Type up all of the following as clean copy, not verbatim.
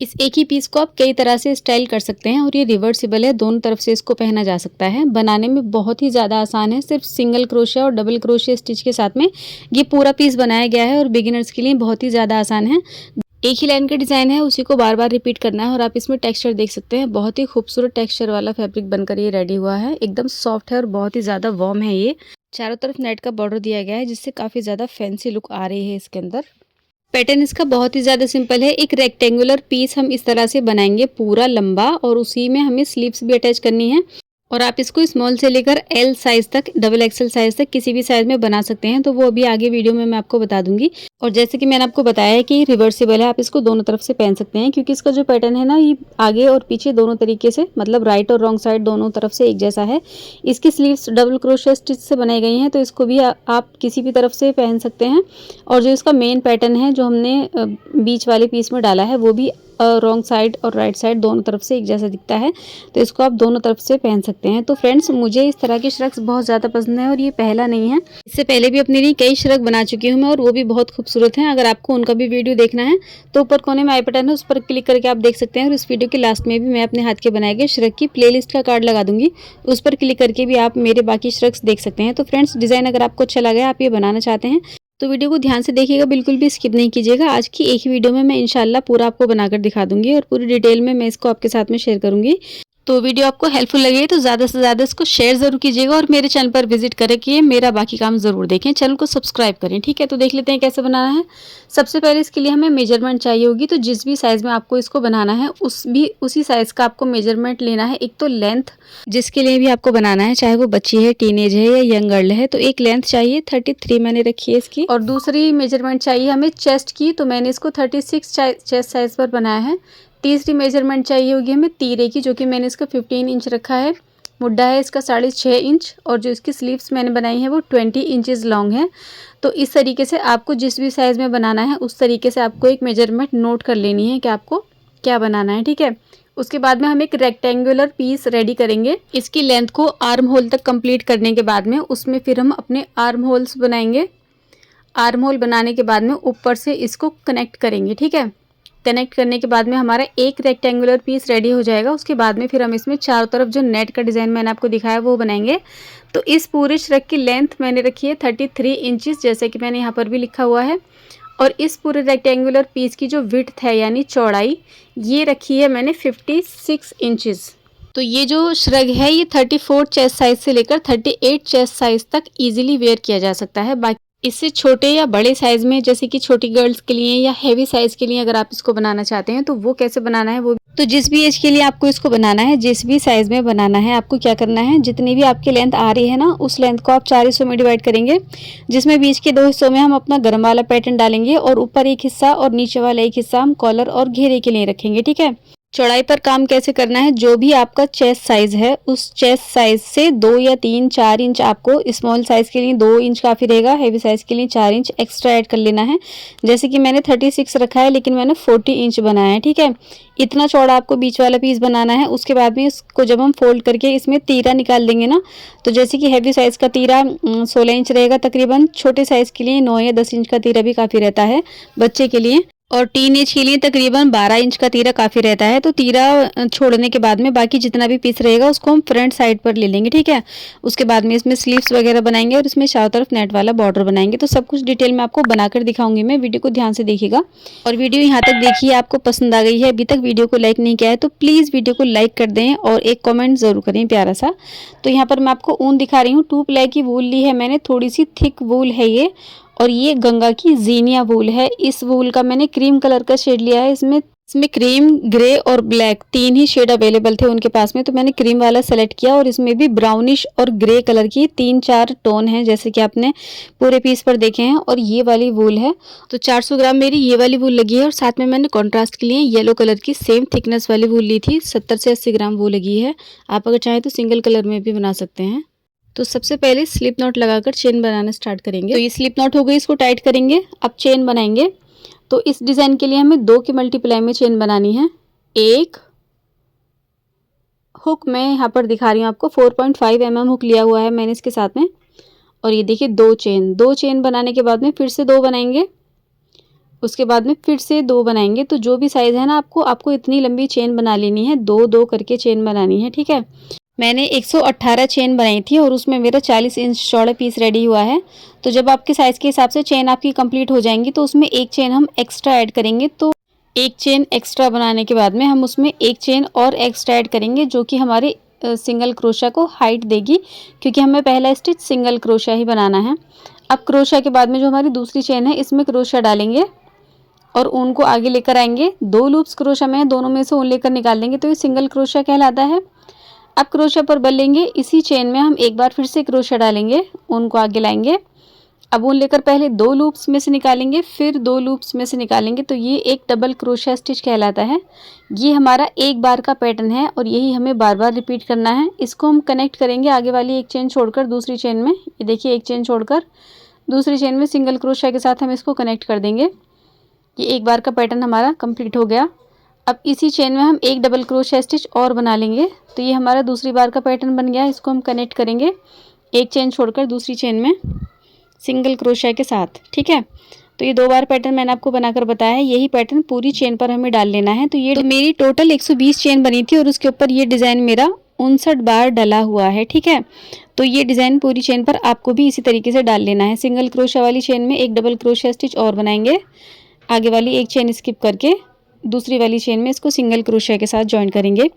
इस एक ही पीस को आप कई तरह से स्टाइल कर सकते हैं और ये रिवर्सिबल है, दोनों तरफ से इसको पहना जा सकता है। बनाने में बहुत ही ज़्यादा आसान है, सिर्फ सिंगल क्रोशिया और डबल क्रोशिया स्टिच के साथ में ये पूरा पीस बनाया गया है और बिगिनर्स के लिए बहुत ही ज़्यादा आसान है। एक ही लाइन का डिज़ाइन है, उसी को बार बार रिपीट करना है और आप इसमें टेक्सचर देख सकते हैं, बहुत ही खूबसूरत टेक्सचर वाला फैब्रिक बनकर ये रेडी हुआ है। एकदम सॉफ्ट है और बहुत ही ज़्यादा वार्म है ये। चारों तरफ नेट का बॉर्डर दिया गया है जिससे काफ़ी ज़्यादा फैंसी लुक आ रही है इसके अंदर। पैटर्न इसका बहुत ही ज़्यादा सिंपल है। एक रेक्टेंगुलर पीस हम इस तरह से बनाएंगे पूरा लंबा और उसी में हमें स्लीव्स भी अटैच करनी है और आप इसको स्मॉल से लेकर एल साइज़ तक, डबल एक्सल साइज़ तक किसी भी साइज़ में बना सकते हैं, तो वो अभी आगे वीडियो में मैं आपको बता दूंगी। और जैसे कि मैंने आपको बताया है कि रिवर्सिबल है, आप इसको दोनों तरफ से पहन सकते हैं क्योंकि इसका जो पैटर्न है ना ये आगे और पीछे दोनों तरीके से, मतलब राइट और रॉन्ग साइड दोनों तरफ से एक जैसा है। इसकी स्लीव्स डबल क्रोशिया स्टिच से बनाई गई हैं, तो इसको भी आप किसी भी तरफ से पहन सकते हैं। और जो इसका मेन पैटर्न है जो हमने बीच वाले पीस में डाला है वो भी रॉन्ग साइड और राइट साइड दोनों तरफ से एक जैसा दिखता है, तो इसको आप दोनों तरफ से पहन सकते हैं। तो फ्रेंड्स, मुझे इस तरह के श्रग्स बहुत ज़्यादा पसंद है और ये पहला नहीं है, इससे पहले भी अपने लिए कई श्रग बना चुकी हूँ मैं और वो भी बहुत खूबसूरत हैं। अगर आपको उनका भी वीडियो देखना है तो ऊपर कोने में आई बटन है, उस पर क्लिक करके आप देख सकते हैं। और इस वीडियो के लास्ट में भी मैं अपने हाथ के बनाए गए श्रग की प्लेलिस्ट का कार्ड लगा दूंगी, उस पर क्लिक करके भी आप मेरे बाकी श्रग्स देख सकते हैं। तो फ्रेंड्स, डिज़ाइन अगर आपको अच्छा लगा, आप ये बनाना चाहते हैं तो वीडियो को ध्यान से देखिएगा, बिल्कुल भी स्किप नहीं कीजिएगा। आज की एक ही वीडियो में मैं इंशाल्लाह पूरा आपको बनाकर दिखा दूंगी और पूरी डिटेल में मैं इसको आपके साथ में शेयर करूंगी। तो वीडियो आपको हेल्पफुल लगे तो ज़्यादा से ज़्यादा इसको शेयर ज़रूर कीजिएगा और मेरे चैनल पर विजिट करके मेरा बाकी काम ज़रूर देखें, चैनल को सब्सक्राइब करें। ठीक है, तो देख लेते हैं कैसे बनाना है। सबसे पहले इसके लिए हमें मेजरमेंट चाहिए होगी, तो जिस भी साइज़ में आपको इसको बनाना है उसी साइज़ का आपको मेजरमेंट लेना है। एक तो लेंथ, जिसके लिए भी आपको बनाना है, चाहे वो बच्ची है, टीनेज है या यंग गर्ल है, तो एक लेंथ चाहिए 33 मैंने रखी है इसकी। और दूसरी मेजरमेंट चाहिए हमें चेस्ट की, तो मैंने इसको 36 चेस्ट साइज़ पर बनाया है। तीसरी मेजरमेंट चाहिए होगी हमें तीरे की, जो कि मैंने इसका 15 इंच रखा है। मुड्ढा है इसका 6.5 इंच और जो इसकी स्लीव्स मैंने बनाई है वो 20 इंचेस लॉन्ग है। तो इस तरीके से आपको जिस भी साइज़ में बनाना है उस तरीके से आपको एक मेजरमेंट नोट कर लेनी है कि आपको क्या बनाना है। ठीक है, उसके बाद में हम एक रेक्टेंगुलर पीस रेडी करेंगे। इसकी लेंथ को आर्म होल तक कंप्लीट करने के बाद में उसमें फिर हम अपने आर्म होल्स बनाएंगे। आर्म होल बनाने के बाद में ऊपर से इसको कनेक्ट करेंगे। ठीक है, कनेक्ट करने के बाद में हमारा एक रेक्टेंगुलर पीस रेडी हो जाएगा। उसके बाद में फिर हम इसमें चारों तरफ जो नेट का डिज़ाइन मैंने आपको दिखाया वो बनाएंगे। तो इस पूरे श्रग की लेंथ मैंने रखी है 33 इंचेस, जैसे कि मैंने यहाँ पर भी लिखा हुआ है। और इस पूरे रेक्टेंगुलर पीस की जो विड्थ है यानी चौड़ाई, ये रखी है मैंने 56 इंचेस। तो ये जो श्रग है ये 34 चेस्ट साइज से लेकर 38 चेस्ट साइज तक इजीली वेयर किया जा सकता है। बाकी इससे छोटे या बड़े साइज़ में, जैसे कि छोटी गर्ल्स के लिए या हैवी साइज़ के लिए अगर आप इसको बनाना चाहते हैं तो वो कैसे बनाना है वो, तो जिस भी एज के लिए आपको इसको बनाना है, जिस भी साइज़ में बनाना है, आपको क्या करना है, जितनी भी आपकी लेंथ आ रही है ना उस लेंथ को आप 4 हिस्सों में डिवाइड करेंगे, जिसमें बीच के 2 हिस्सों में हम अपना गरम वाला पैटर्न डालेंगे और ऊपर एक हिस्सा और नीचे वाला एक हिस्सा हम कॉलर और घेरे के लिए रखेंगे। ठीक है, चौड़ाई पर काम कैसे करना है, जो भी आपका चेस्ट साइज़ है उस चेस्ट साइज़ से 2 या 3 4 इंच आपको, स्मॉल साइज़ के लिए 2 इंच काफ़ी रहेगा, हैवी साइज़ के लिए 4 इंच एक्स्ट्रा ऐड कर लेना है। जैसे कि मैंने 36 रखा है लेकिन मैंने 40 इंच बनाया है। ठीक है, इतना चौड़ा आपको बीच वाला पीस बनाना है। उसके बाद में इसको जब हम फोल्ड करके इसमें तीरा निकाल देंगे ना, तो जैसे कि हैवी साइज़ का तीरा 16 इंच रहेगा तकरीबन, छोटे साइज़ के लिए 9 या 10 इंच का तीरा भी काफ़ी रहता है बच्चे के लिए, और टीन एज के लिए तकरीबन 12 इंच का तीरा काफ़ी रहता है। तो तीरा छोड़ने के बाद में बाकी जितना भी पीस रहेगा उसको हम फ्रंट साइड पर ले लेंगे। ठीक है, उसके बाद में इसमें स्लीव्स वगैरह बनाएंगे और इसमें चारों तरफ नेट वाला बॉर्डर बनाएंगे। तो सब कुछ डिटेल में आपको बनाकर दिखाऊंगी मैं, वीडियो को ध्यान से देखिएगा। और वीडियो यहाँ तक देखिए, आपको पसंद आ गई है, अभी तक वीडियो को लाइक नहीं किया है तो प्लीज़ वीडियो को लाइक कर दें और एक कॉमेंट ज़रूर करें प्यारा सा। तो यहाँ पर मैं आपको ऊन दिखा रही हूँ, 2 प्लाई की वूल ली है मैंने, थोड़ी सी थिक वूल है ये, और ये गंगा की जीनिया वूल है। इस वूल का मैंने क्रीम कलर का शेड लिया है। इसमें क्रीम, ग्रे और ब्लैक 3 ही शेड अवेलेबल थे उनके पास में, तो मैंने क्रीम वाला सेलेक्ट किया। और इसमें भी ब्राउनिश और ग्रे कलर की 3-4 टोन हैं, जैसे कि आपने पूरे पीस पर देखे हैं। और ये वाली वूल है, तो 400 ग्राम मेरी ये वाली वूल लगी है। और साथ में मैंने कॉन्ट्रास्ट के लिए येलो कलर की सेम थिकनेस वाली वूल ली थी, 70 से 80 ग्राम वो लगी है। आप अगर चाहें तो सिंगल कलर में भी बना सकते हैं। तो सबसे पहले स्लिप नॉट लगाकर चेन बनाना स्टार्ट करेंगे। तो ये स्लिप नॉट हो गई, इसको टाइट करेंगे। अब चेन बनाएंगे। तो इस डिज़ाइन के लिए हमें 2 की मल्टीप्लाई में चेन बनानी है। एक हुक मैं यहाँ पर दिखा रही हूँ आपको, 4.5 mm हुक लिया हुआ है मैंने इसके साथ में। और ये देखिए 2 चेन बनाने के बाद में फिर से 2 बनाएंगे। उसके बाद में फिर से 2 बनाएंगे। तो जो भी साइज़ है ना आपको इतनी लंबी चेन बना लेनी है, 2-2 करके चेन बनानी है, ठीक है। मैंने 118 चेन बनाई थी और उसमें मेरा 40 इंच चौड़ा पीस रेडी हुआ है। तो जब आपके साइज़ के हिसाब से चेन आपकी कंप्लीट हो जाएंगी तो उसमें एक चेन हम एक्स्ट्रा ऐड करेंगे। तो एक चेन एक्स्ट्रा बनाने के बाद में हम उसमें एक चेन और एक्स्ट्रा ऐड करेंगे, जो कि हमारे सिंगल क्रोशा को हाइट देगी, क्योंकि हमें पहला स्टिच सिंगल क्रोशा ही बनाना है। अब क्रोशा के बाद में जो हमारी दूसरी चेन है इसमें क्रोशा डालेंगे और ऊन को आगे लेकर आएंगे। 2 लूप्स क्रोशा में है, दोनों में से ऊन लेकर निकाल देंगे तो ये सिंगल क्रोशा कहलाता है। अब क्रोशा पर बल लेंगे, इसी चेन में हम एक बार फिर से क्रोशा डालेंगे, ऊन को आगे लाएंगे। अब ऊन लेकर पहले 2 लूप्स में से निकालेंगे, फिर 2 लूप्स में से निकालेंगे, तो ये एक डबल क्रोशा स्टिच कहलाता है। ये हमारा एक बार का पैटर्न है और यही हमें बार बार रिपीट करना है। इसको हम कनेक्ट करेंगे आगे वाली एक चेन छोड़कर दूसरी चेन में। ये देखिए, एक चेन छोड़कर दूसरी चेन में सिंगल क्रोशा के साथ हम इसको कनेक्ट कर देंगे। ये एक बार का पैटर्न हमारा कंप्लीट हो गया। अब इसी चेन में हम एक डबल क्रोशा स्टिच और बना लेंगे, तो ये हमारा दूसरी बार का पैटर्न बन गया। इसको हम कनेक्ट करेंगे एक चेन छोड़कर दूसरी चेन में सिंगल क्रोशा के साथ, ठीक है। तो ये 2 बार पैटर्न मैंने आपको बनाकर बताया है, यही पैटर्न पूरी चेन पर हमें डाल लेना है। तो ये मेरी टोटल 120 चेन बनी थी और उसके ऊपर ये डिज़ाइन मेरा 59 बार डला हुआ है, ठीक है। तो ये डिज़ाइन पूरी चेन पर आपको भी इसी तरीके से डाल लेना है। सिंगल क्रोशा वाली चेन में एक डबल क्रोशा स्टिच और बनाएंगे, आगे वाली एक चेन स्किप करके दूसरी वाली चेन में इसको सिंगल क्रोशा के साथ ज्वाइन करेंगे।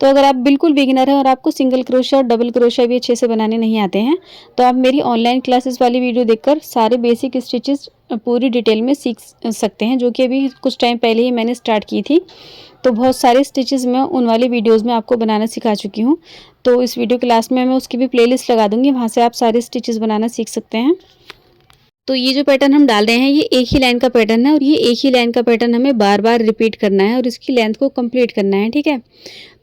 तो अगर आप बिल्कुल बिगिनर हैं और आपको सिंगल क्रोशा और डबल क्रोशा भी अच्छे से बनाने नहीं आते हैं, तो आप मेरी ऑनलाइन क्लासेस वाली वीडियो देखकर सारे बेसिक स्टिचेस पूरी डिटेल में सीख सकते हैं, जो कि अभी कुछ टाइम पहले ही मैंने स्टार्ट की थी। तो बहुत सारे स्टिचेस मैं उन वाली वीडियोज़ में आपको बनाना सिखा चुकी हूँ। तो इस वीडियो क्लास में मैं उसकी भी प्लेलिस्ट लगा दूँगी, वहाँ से आप सारे स्टिचेस बनाना सीख सकते हैं। तो ये जो पैटर्न हम डाल रहे हैं ये एक ही लाइन का पैटर्न है और ये एक ही लाइन का पैटर्न हमें बार बार रिपीट करना है और इसकी लेंथ को कंप्लीट करना है, ठीक है।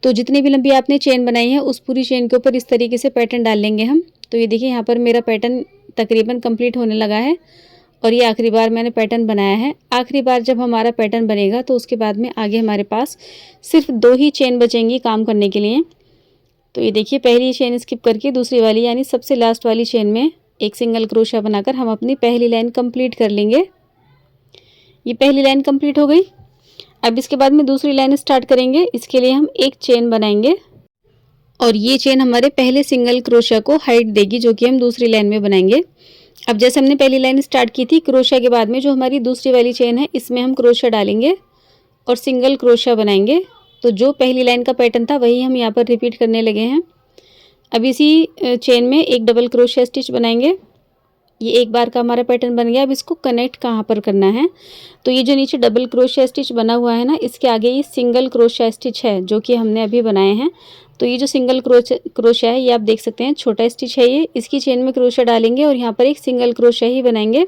तो जितनी भी लंबी आपने चेन बनाई है उस पूरी चेन के ऊपर इस तरीके से पैटर्न डाल लेंगे हम। तो ये देखिए, यहाँ पर मेरा पैटर्न तकरीबन कंप्लीट होने लगा है और ये आखिरी बार मैंने पैटर्न बनाया है। आखिरी बार जब हमारा पैटर्न बनेगा तो उसके बाद में आगे हमारे पास सिर्फ 2 ही चेन बचेंगी काम करने के लिए। तो ये देखिए, पहली चेन स्किप करके दूसरी वाली यानी सबसे लास्ट वाली चेन में एक सिंगल क्रोशा बनाकर हम अपनी पहली लाइन कंप्लीट कर लेंगे। ये पहली लाइन कंप्लीट हो गई। अब इसके बाद में दूसरी लाइन स्टार्ट करेंगे। इसके लिए हम एक चेन बनाएंगे और ये चेन हमारे पहले सिंगल क्रोशा को हाइट देगी, जो कि हम दूसरी लाइन में बनाएंगे। अब जैसे हमने पहली लाइन स्टार्ट की थी, क्रोशा के बाद में जो हमारी दूसरी वाली चेन है इसमें हम क्रोशा डालेंगे और सिंगल क्रोशा बनाएंगे। तो जो पहली लाइन का पैटर्न था वही हम यहाँ पर रिपीट करने लगे हैं। अब इसी चेन में एक डबल क्रोशिया स्टिच बनाएंगे। ये एक बार का हमारा पैटर्न बन गया। अब इसको कनेक्ट कहाँ पर करना है, तो ये जो नीचे डबल क्रोशिया स्टिच बना हुआ है ना, इसके आगे ये सिंगल क्रोशिया स्टिच है जो कि हमने अभी बनाए हैं। तो ये जो सिंगल क्रोशिया है ये आप देख सकते हैं, छोटा स्टिच है ये। इसकी चेन में क्रोशिया डालेंगे और यहाँ पर एक सिंगल क्रोशिया ही बनाएंगे।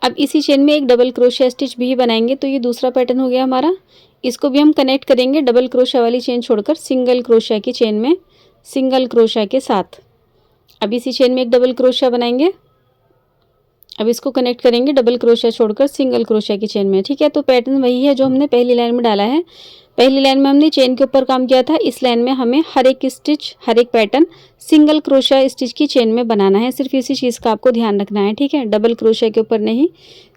अब इसी चेन में एक डबल क्रोशिया स्टिच भी बनाएंगे। तो ये दूसरा पैटर्न हो गया हमारा। इसको भी हम कनेक्ट करेंगे डबल क्रोशिया वाली चेन छोड़कर सिंगल क्रोशिया की चेन में सिंगल क्रोशिया के साथ। अब इसी चेन में एक डबल क्रोशिया बनाएंगे। अब इसको कनेक्ट करेंगे डबल क्रोशिया छोड़कर सिंगल क्रोशिया की चेन में, ठीक है। तो पैटर्न वही है जो हमने पहली लाइन में डाला है। पहली लाइन में हमने चेन के ऊपर काम किया था, इस लाइन में हमें हर एक स्टिच हर एक पैटर्न सिंगल क्रोशिया स्टिच की चेन में बनाना है। सिर्फ इसी चीज़ का आपको ध्यान रखना है, ठीक है। डबल क्रोशिया के ऊपर नहीं,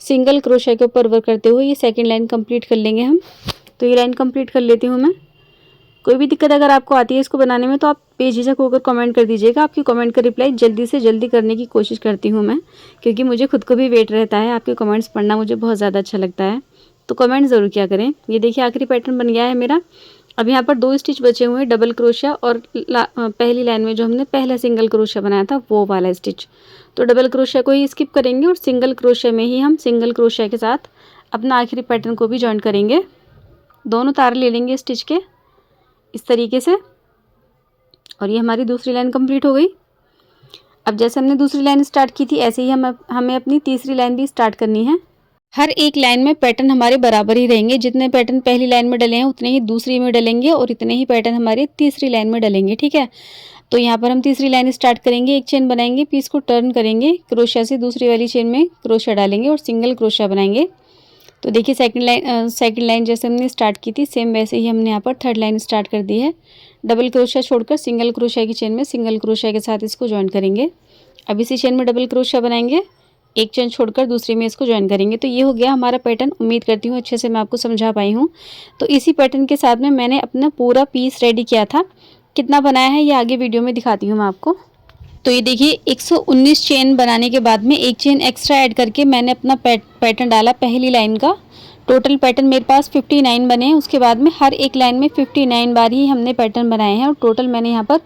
सिंगल क्रोशिया के ऊपर वर्क करते हुए ये सेकेंड लाइन कंप्लीट कर लेंगे हम। तो ये लाइन कंप्लीट कर लेती हूँ मैं। कोई भी दिक्कत अगर आपको आती है इसको बनाने में तो आप बेझिझक होकर कमेंट कर दीजिएगा। आपकी कमेंट का रिप्लाई जल्दी से जल्दी करने की कोशिश करती हूँ मैं, क्योंकि मुझे खुद को भी वेट रहता है। आपके कमेंट्स पढ़ना मुझे बहुत ज़्यादा अच्छा लगता है, तो कमेंट ज़रूर किया करें। ये देखिए, आखिरी पैटर्न बन गया है मेरा। अब यहाँ पर 2 स्टिच बचे हुए हैं, डबल क्रोशिया और पहली लाइन में जो हमने पहला सिंगल क्रोशिया बनाया था वो वाला स्टिच। तो डबल क्रोशिया को ही स्किप करेंगे और सिंगल क्रोशिया में ही हम सिंगल क्रोशिया के साथ अपना आखिरी पैटर्न को भी ज्वाइन करेंगे। दोनों तार ले लेंगे स्टिच के इस तरीके से और ये हमारी दूसरी लाइन कंप्लीट हो गई। अब जैसे हमने दूसरी लाइन स्टार्ट की थी ऐसे ही हमें अपनी तीसरी लाइन भी स्टार्ट करनी है। हर एक लाइन में पैटर्न हमारे बराबर ही रहेंगे। जितने पैटर्न पहली लाइन में डले हैं उतने ही दूसरी में डलेंगे और इतने ही पैटर्न हमारे तीसरी लाइन में डलेंगे, ठीक है। तो यहाँ पर हम तीसरी लाइन स्टार्ट करेंगे, एक चेन बनाएंगे, पीस को टर्न करेंगे, क्रोशिया से दूसरी वाली चेन में क्रोशिया डालेंगे और सिंगल क्रोशिया बनाएंगे। तो देखिए, सेकंड लाइन जैसे हमने स्टार्ट की थी सेम वैसे ही हमने यहाँ पर थर्ड लाइन स्टार्ट कर दी है। डबल क्रोशिया छोड़कर सिंगल क्रोशिया की चेन में सिंगल क्रोशिया के साथ इसको ज्वाइन करेंगे। अब इसी चेन में डबल क्रोशिया बनाएंगे, एक चेन छोड़कर दूसरी में इसको ज्वाइन करेंगे। तो ये हो गया हमारा पैटर्न। उम्मीद करती हूँ अच्छे से मैं आपको समझा पाई हूँ। तो इसी पैटर्न के साथ में मैंने अपना पूरा पीस रेडी किया था। कितना बनाया है ये आगे वीडियो में दिखाती हूँ मैं आपको। तो ये देखिए 119 चेन बनाने के बाद में एक चेन एक्स्ट्रा ऐड करके मैंने अपना पैटर्न डाला पहली लाइन का। टोटल पैटर्न मेरे पास 59 बने हैं। उसके बाद में हर एक लाइन में 59 बार ही हमने पैटर्न बनाए हैं और टोटल मैंने यहाँ पर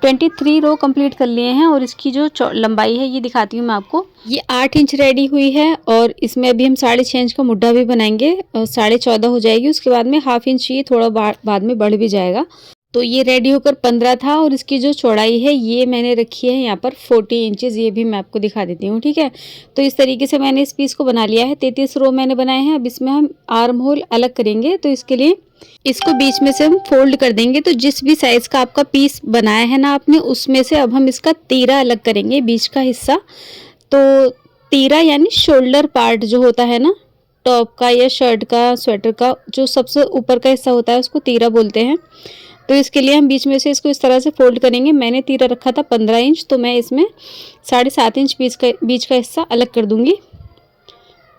23 रो कंप्लीट कर लिए हैं। और इसकी जो लंबाई है ये दिखाती हूँ मैं आपको। ये 8 इंच रेडी हुई है और इसमें अभी हम 6.5 इंच का मुड्ढा भी बनाएंगे और 14.5 हो जाएगी। उसके बाद में ½ इंच ये थोड़ा बाद में बढ़ भी जाएगा। तो ये रेडी होकर 15 था और इसकी जो चौड़ाई है ये मैंने रखी है यहाँ पर 40 इंचेस। ये भी मैं आपको दिखा देती हूँ, ठीक है। तो इस तरीके से मैंने इस पीस को बना लिया है। 33 रो मैंने बनाए हैं। अब इसमें हम आर्म होल अलग करेंगे। तो इसके लिए इसको बीच में से हम फोल्ड कर देंगे। तो जिस भी साइज़ का आपका पीस बनाया है ना आपने, उसमें से अब हम इसका तीरा अलग करेंगे, बीच का हिस्सा। तो तीरा यानी शोल्डर पार्ट जो होता है ना टॉप का या शर्ट का, स्वेटर का, जो सबसे ऊपर का हिस्सा होता है उसको तीरा बोलते हैं। तो इसके लिए हम बीच में से इसको इस तरह से फोल्ड करेंगे। मैंने तीरा रखा था 15 इंच, तो मैं इसमें 7.5 इंच बीच का हिस्सा अलग कर दूंगी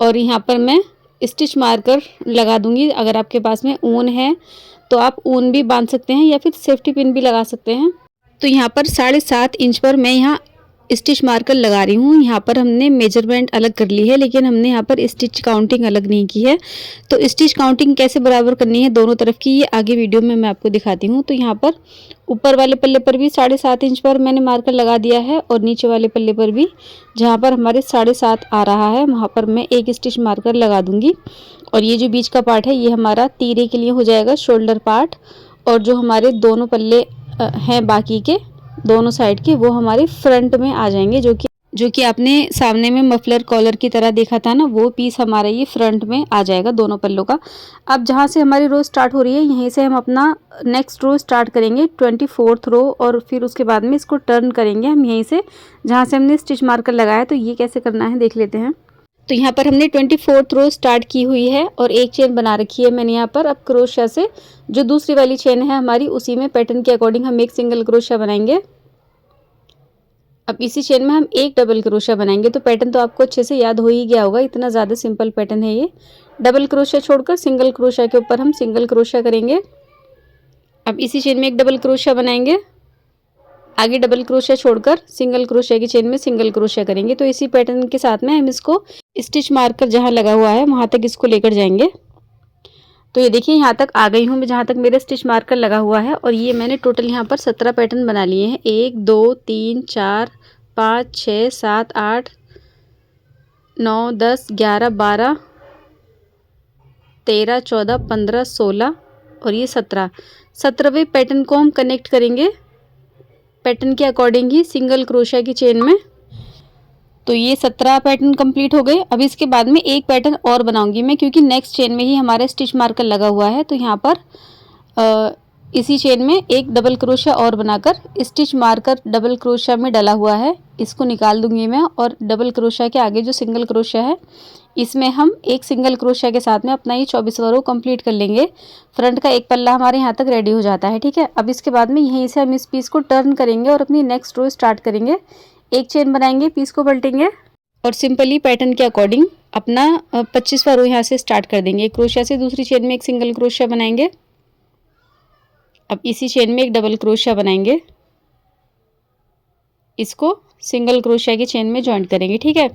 और यहाँ पर मैं स्टिच मार्कर लगा दूंगी। अगर आपके पास में ऊन है तो आप ऊन भी बांध सकते हैं या फिर सेफ्टी पिन भी लगा सकते हैं। तो यहाँ पर 7.5 इंच पर मैं यहाँ स्टिच मार्कर लगा रही हूँ। यहाँ पर हमने मेजरमेंट अलग कर ली है, लेकिन हमने यहाँ पर स्टिच काउंटिंग अलग नहीं की है। तो स्टिच काउंटिंग कैसे बराबर करनी है दोनों तरफ की, ये आगे वीडियो में मैं आपको दिखाती हूँ। तो यहाँ पर ऊपर वाले पल्ले पर भी 7.5 इंच पर मैंने मार्कर लगा दिया है और नीचे वाले पल्ले पर भी जहाँ पर हमारे 7.5 आ रहा है वहाँ पर मैं एक स्टिच मार्कर लगा दूँगी। और ये जो बीच का पार्ट है ये हमारा तीरे के लिए हो जाएगा, शोल्डर पार्ट। और जो हमारे दोनों पल्ले हैं बाकी के दोनों साइड के, वो हमारे फ्रंट में आ जाएंगे। जो कि आपने सामने में मफलर कॉलर की तरह देखा था ना, वो पीस हमारा ये फ्रंट में आ जाएगा दोनों पल्लों का। अब जहाँ से हमारी रो स्टार्ट हो रही है यहीं से हम अपना नेक्स्ट रो स्टार्ट करेंगे, 24th रो। और फिर उसके बाद में इसको टर्न करेंगे हम यहीं से जहाँ से हमने स्टिच मार्कर लगाया। तो ये कैसे करना है देख लेते हैं। तो यहाँ पर हमने 24th रो स्टार्ट की हुई है और एक चेन बना रखी है मैंने यहाँ पर। अब क्रोशिया से जो दूसरी वाली चेन है हमारी, उसी में पैटर्न के अकॉर्डिंग हम एक सिंगल क्रोशिया बनाएंगे। अब इसी चेन में हम एक डबल क्रोशिया बनाएंगे। तो पैटर्न तो आपको अच्छे से याद हो ही गया होगा, इतना ज़्यादा सिंपल पैटर्न है ये। डबल क्रोशिया छोड़कर सिंगल क्रोशिया के ऊपर हम सिंगल क्रोशिया करेंगे। अब इसी चेन में एक डबल क्रोशिया बनाएंगे, आगे डबल क्रोशिया छोड़कर सिंगल क्रोशिया की चेन में सिंगल क्रोशिया करेंगे। तो इसी पैटर्न के साथ में हम इसको स्टिच मार्कर जहाँ लगा हुआ है वहाँ तक इसको लेकर जाएंगे। तो ये देखिए यहाँ तक आ गई हूँ मैं जहाँ तक मेरा स्टिच मार्कर लगा हुआ है। और ये मैंने टोटल यहाँ पर 17 पैटर्न बना लिए हैं। 1 2 3 4 5 6 7 8 9 10 11 12 13 14 15 16 और ये 17वें पैटर्न को हम कनेक्ट करेंगे पैटर्न के अकॉर्डिंग ही सिंगल क्रोशिया की चेन में। तो ये 17 पैटर्न कंप्लीट हो गए। अब इसके बाद में एक पैटर्न और बनाऊंगी मैं, क्योंकि नेक्स्ट चेन में ही हमारा स्टिच मार्कर लगा हुआ है। तो यहाँ पर इसी चेन में एक डबल क्रोशिया और बनाकर स्टिच मार्कर डबल क्रोशिया में डला हुआ है, इसको निकाल दूंगी मैं। और डबल क्रोशिया के आगे जो सिंगल क्रोशिया है इसमें हम एक सिंगल क्रोशिया के साथ में अपना ये 24वां रो कंप्लीट कर लेंगे। फ्रंट का एक पल्ला हमारे यहाँ तक रेडी हो जाता है, ठीक है। अब इसके बाद में यहीं से हम इस पीस को टर्न करेंगे और अपनी नेक्स्ट रो स्टार्ट करेंगे। एक चेन बनाएंगे, पीस को पलटेंगे और सिंपली पैटर्न के अकॉर्डिंग अपना 25वां रो यहाँ से स्टार्ट कर देंगे। एक क्रोशिया से दूसरी चेन में एक सिंगल क्रोशिया बनाएंगे। अब इसी चेन में एक डबल क्रोशिया बनाएंगे, इसको सिंगल क्रोशिया की चेन में जॉइंट करेंगे, ठीक है।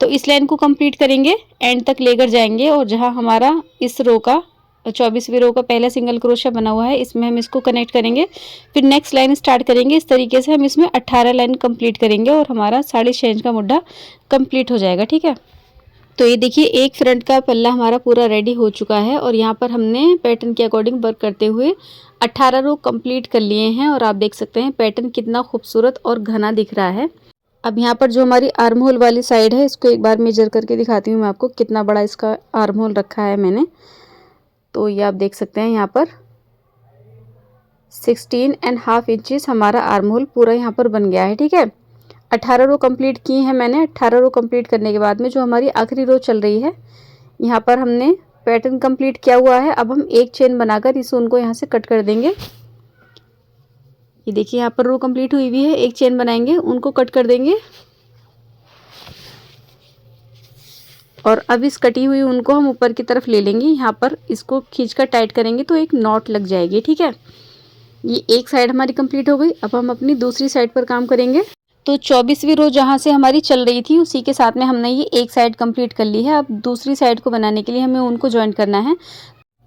तो इस लाइन को कंप्लीट करेंगे, एंड तक लेकर जाएंगे। और जहाँ हमारा इस रो का 24वीं रो का पहला सिंगल क्रोशिया बना हुआ है इसमें हम इसको कनेक्ट करेंगे। फिर नेक्स्ट लाइन स्टार्ट करेंगे। इस तरीके से हम इसमें 18 लाइन कंप्लीट करेंगे और हमारा 6.5 इंच का मुड्ढा कंप्लीट हो जाएगा, ठीक है। तो ये देखिए एक फ्रंट का पल्ला हमारा पूरा रेडी हो चुका है और यहाँ पर हमने पैटर्न के अकॉर्डिंग वर्क करते हुए 18 रो कंप्लीट कर लिए हैं। और आप देख सकते हैं पैटर्न कितना खूबसूरत और घना दिख रहा है। अब यहाँ पर जो हमारी आर्म होल वाली साइड है इसको एक बार मेजर करके दिखाती हूँ मैं आपको, कितना बड़ा इसका आर्म होल रखा है मैंने। तो ये आप देख सकते हैं यहाँ पर 16.5 इंचेस हमारा आर्म होल पूरा यहाँ पर बन गया है, ठीक है। 18 रो कंप्लीट की है मैंने। 18 रो कंप्लीट करने के बाद में जो हमारी आखिरी रो चल रही है यहाँ पर हमने पैटर्न कंप्लीट किया हुआ है। अब हम एक चेन बनाकर इस ऊन को यहाँ से कट कर देंगे। ये देखिए यहाँ पर रो कंप्लीट हुई हुई है, एक चेन बनाएंगे, उनको कट कर देंगे। और अब इस कटी हुई ऊन को हम ऊपर की तरफ ले लेंगे, यहाँ पर इसको खींचकर टाइट करेंगे तो एक नॉट लग जाएगी। ठीक है, ये एक साइड हमारी कंप्लीट हो गई। अब हम अपनी दूसरी साइड पर काम करेंगे। तो 24वीं रो जहाँ से हमारी चल रही थी उसी के साथ में हमने ये एक साइड कंप्लीट कर ली है। अब दूसरी साइड को बनाने के लिए हमें ऊन को ज्वाइन करना है।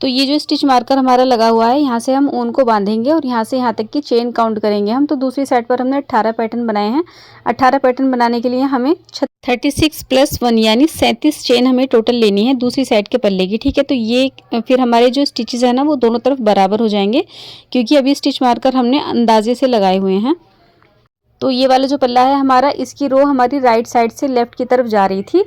तो ये जो स्टिच मार्कर हमारा लगा हुआ है, यहाँ से हम ऊन को बांधेंगे और यहाँ से यहाँ तक की चेन काउंट करेंगे हम। तो दूसरी साइड पर हमने 18 पैटर्न बनाए हैं। 18 पैटर्न बनाने के लिए हमें 36 + 1 यानी 37 चेन हमें टोटल लेनी है दूसरी साइड के पल्ले की। ठीक है, तो ये फिर हमारे जो स्टिचेस है ना वो दोनों तरफ बराबर हो जाएंगे, क्योंकि अभी स्टिच मार्कर हमने अंदाजे से लगाए हुए हैं। तो ये वाला जो पल्ला है हमारा, इसकी रो हमारी राइट साइड से लेफ्ट की तरफ जा रही थी।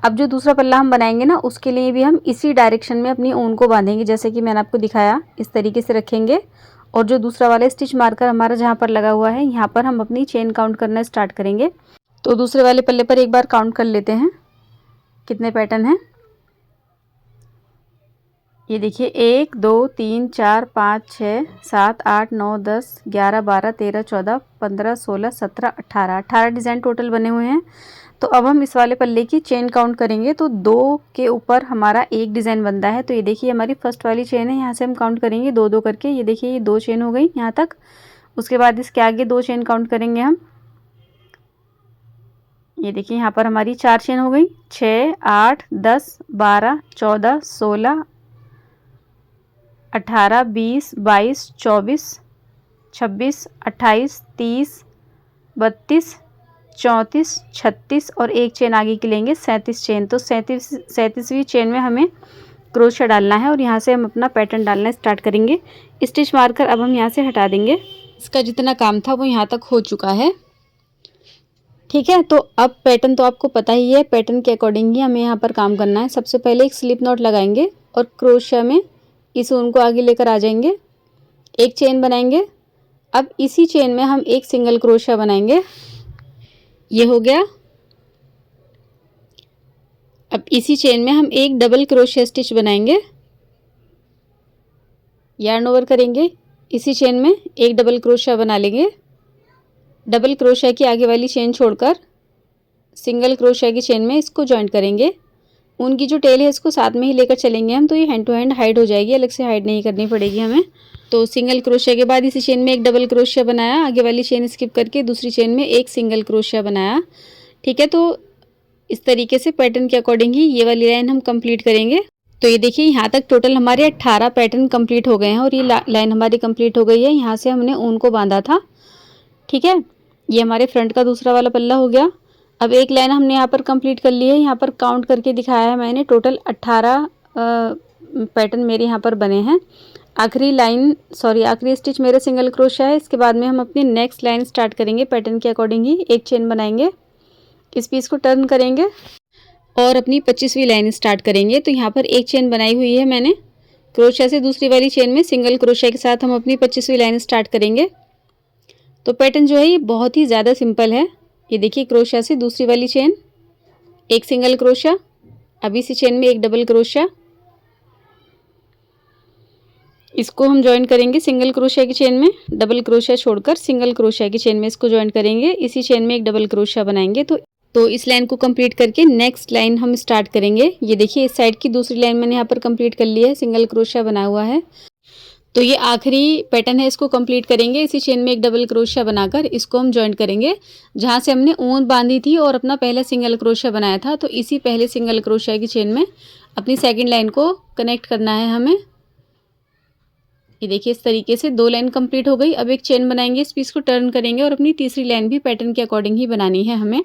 अब जो दूसरा पल्ला हम बनाएंगे ना, उसके लिए भी हम इसी डायरेक्शन में अपनी ऊन को बांधेंगे, जैसे कि मैंने आपको दिखाया इस तरीके से रखेंगे। और जो दूसरा वाला स्टिच मार्कर हमारा जहाँ पर लगा हुआ है, यहाँ पर हम अपनी चेन काउंट करना स्टार्ट करेंगे। तो दूसरे वाले पल्ले पर एक बार काउंट कर लेते हैं कितने पैटर्न हैं। ये देखिए 1 2 3 4 5 6 7 8 9 10 11 12 13 14 15 16 17 18 डिज़ाइन टोटल बने हुए हैं। तो अब हम इस वाले पल्ले की चेन काउंट करेंगे तो 2 के ऊपर हमारा एक डिज़ाइन बनता है। तो ये देखिए हमारी फर्स्ट वाली चेन है, यहाँ से हम काउंट करेंगे 2 2 करके। ये देखिए ये 2 चेन हो गई यहाँ तक। उसके बाद इसके आगे 2 चेन काउंट करेंगे हम। ये देखिए यहाँ पर हमारी 4 चेन हो गई। 6 8 10 12 14 16 18 20 22 24 26 28 30 32 34 36 और एक चेन आगे की लेंगे 37 चेन। तो 37वीं चेन में हमें क्रोशा डालना है और यहाँ से हम अपना पैटर्न डालना स्टार्ट करेंगे। स्टिच मार्कर अब हम यहाँ से हटा देंगे। इसका जितना काम था वो यहाँ तक हो चुका है। ठीक है, तो अब पैटर्न तो आपको पता ही है, पैटर्न के अकॉर्डिंग ही हमें यहाँ पर काम करना है। सबसे पहले एक स्लिप नॉट लगाएंगे और क्रोशा में इस ऊन को आगे लेकर आ जाएंगे, एक चेन बनाएंगे। अब इसी चेन में हम एक सिंगल क्रोशा बनाएंगे, ये हो गया। अब इसी चेन में हम एक डबल क्रोशा स्टिच बनाएंगे, यार्न ओवर करेंगे, इसी चेन में एक डबल क्रोशा बना लेंगे। डबल क्रोशा की आगे वाली चेन छोड़कर सिंगल क्रोशा की चेन में इसको जॉइंट करेंगे। ऊन की जो टेल है इसको साथ में ही लेकर चलेंगे हम, तो ये हैंड टू हैंड हाइड हो जाएगी, अलग से हाइड नहीं करनी पड़ेगी हमें। तो सिंगल क्रोशिया के बाद इसी चेन में एक डबल क्रोशिया बनाया, आगे वाली चेन स्किप करके दूसरी चेन में एक सिंगल क्रोशिया बनाया। ठीक है, तो इस तरीके से पैटर्न के अकॉर्डिंग ही ये वाली लाइन हम कंप्लीट करेंगे। तो ये देखिए यहाँ तक टोटल हमारे 18 पैटर्न कंप्लीट हो गए हैं और ये लाइन हमारी कंप्लीट हो गई है। यहाँ से हमने ऊन को बांधा था। ठीक है, ये हमारे फ्रंट का दूसरा वाला पल्ला हो गया। अब एक लाइन हमने यहाँ पर कंप्लीट कर ली है, यहाँ पर काउंट करके दिखाया है मैंने, टोटल 18 पैटर्न मेरे यहाँ पर बने हैं। आखिरी स्टिच मेरा सिंगल क्रोशिया है। इसके बाद में हम अपनी नेक्स्ट लाइन स्टार्ट करेंगे। पैटर्न के अकॉर्डिंग ही एक चेन बनाएंगे, इस पीस को टर्न करेंगे और अपनी 25वीं लाइन स्टार्ट करेंगे। तो यहाँ पर एक चेन बनाई हुई है मैंने क्रोशिया से, दूसरी वाली चेन में सिंगल क्रोशिया के साथ हम अपनी 25वीं लाइन स्टार्ट करेंगे। तो पैटर्न जो है ये बहुत ही ज़्यादा सिंपल है। ये देखिए क्रोशिया से दूसरी वाली चेन, एक सिंगल क्रोशिया, अब इसी चेन में एक डबल क्रोशिया, इसको हम ज्वाइन करेंगे सिंगल क्रोशिया की चेन में, डबल क्रोशिया छोड़कर सिंगल क्रोशिया की चेन में इसको ज्वाइन करेंगे, इसी चेन में एक डबल क्रोशिया बनाएंगे। तो इस लाइन को कंप्लीट करके नेक्स्ट लाइन हम स्टार्ट करेंगे। ये देखिए इस साइड की दूसरी लाइन मैंने यहाँ पर कंप्लीट कर ली है, सिंगल क्रोशिया बना हुआ है। तो ये आखिरी पैटर्न है, इसको कंप्लीट करेंगे। इसी चेन में एक डबल क्रोशिया बनाकर इसको हम ज्वाइन करेंगे जहाँ से हमने ऊन बांधी थी और अपना पहला सिंगल क्रोशिया बनाया था। तो इसी पहले सिंगल क्रोशिया की चेन में अपनी सेकंड लाइन को कनेक्ट करना है हमें। ये देखिए इस तरीके से 2 लाइन कंप्लीट हो गई। अब एक चेन बनाएंगे, इस पीस को टर्न करेंगे और अपनी तीसरी लाइन भी पैटर्न के अकॉर्डिंग ही बनानी है हमें।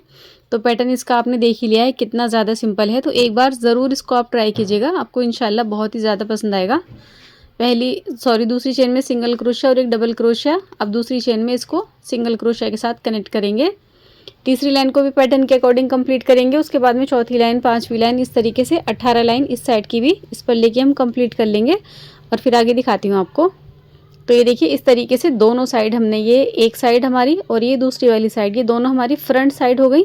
तो पैटर्न इसका आपने देख ही लिया है कितना ज़्यादा सिंपल है। तो एक बार ज़रूर इसको आप ट्राई कीजिएगा, आपको इंशाल्लाह बहुत ही ज़्यादा पसंद आएगा। दूसरी चेन में सिंगल क्रोशिया और एक डबल क्रोशिया, अब दूसरी चेन में इसको सिंगल क्रोशिया के साथ कनेक्ट करेंगे। तीसरी लाइन को भी पैटर्न के अकॉर्डिंग कंप्लीट करेंगे। उसके बाद में चौथी लाइन, 5वीं लाइन, इस तरीके से 18 लाइन इस साइड की भी इस पल्ले की हम कंप्लीट कर लेंगे और फिर आगे दिखाती हूँ आपको। तो ये देखिए इस तरीके से दोनों साइड हमने, ये एक साइड हमारी और ये दूसरी वाली साइड, ये दोनों हमारी फ्रंट साइड हो गई।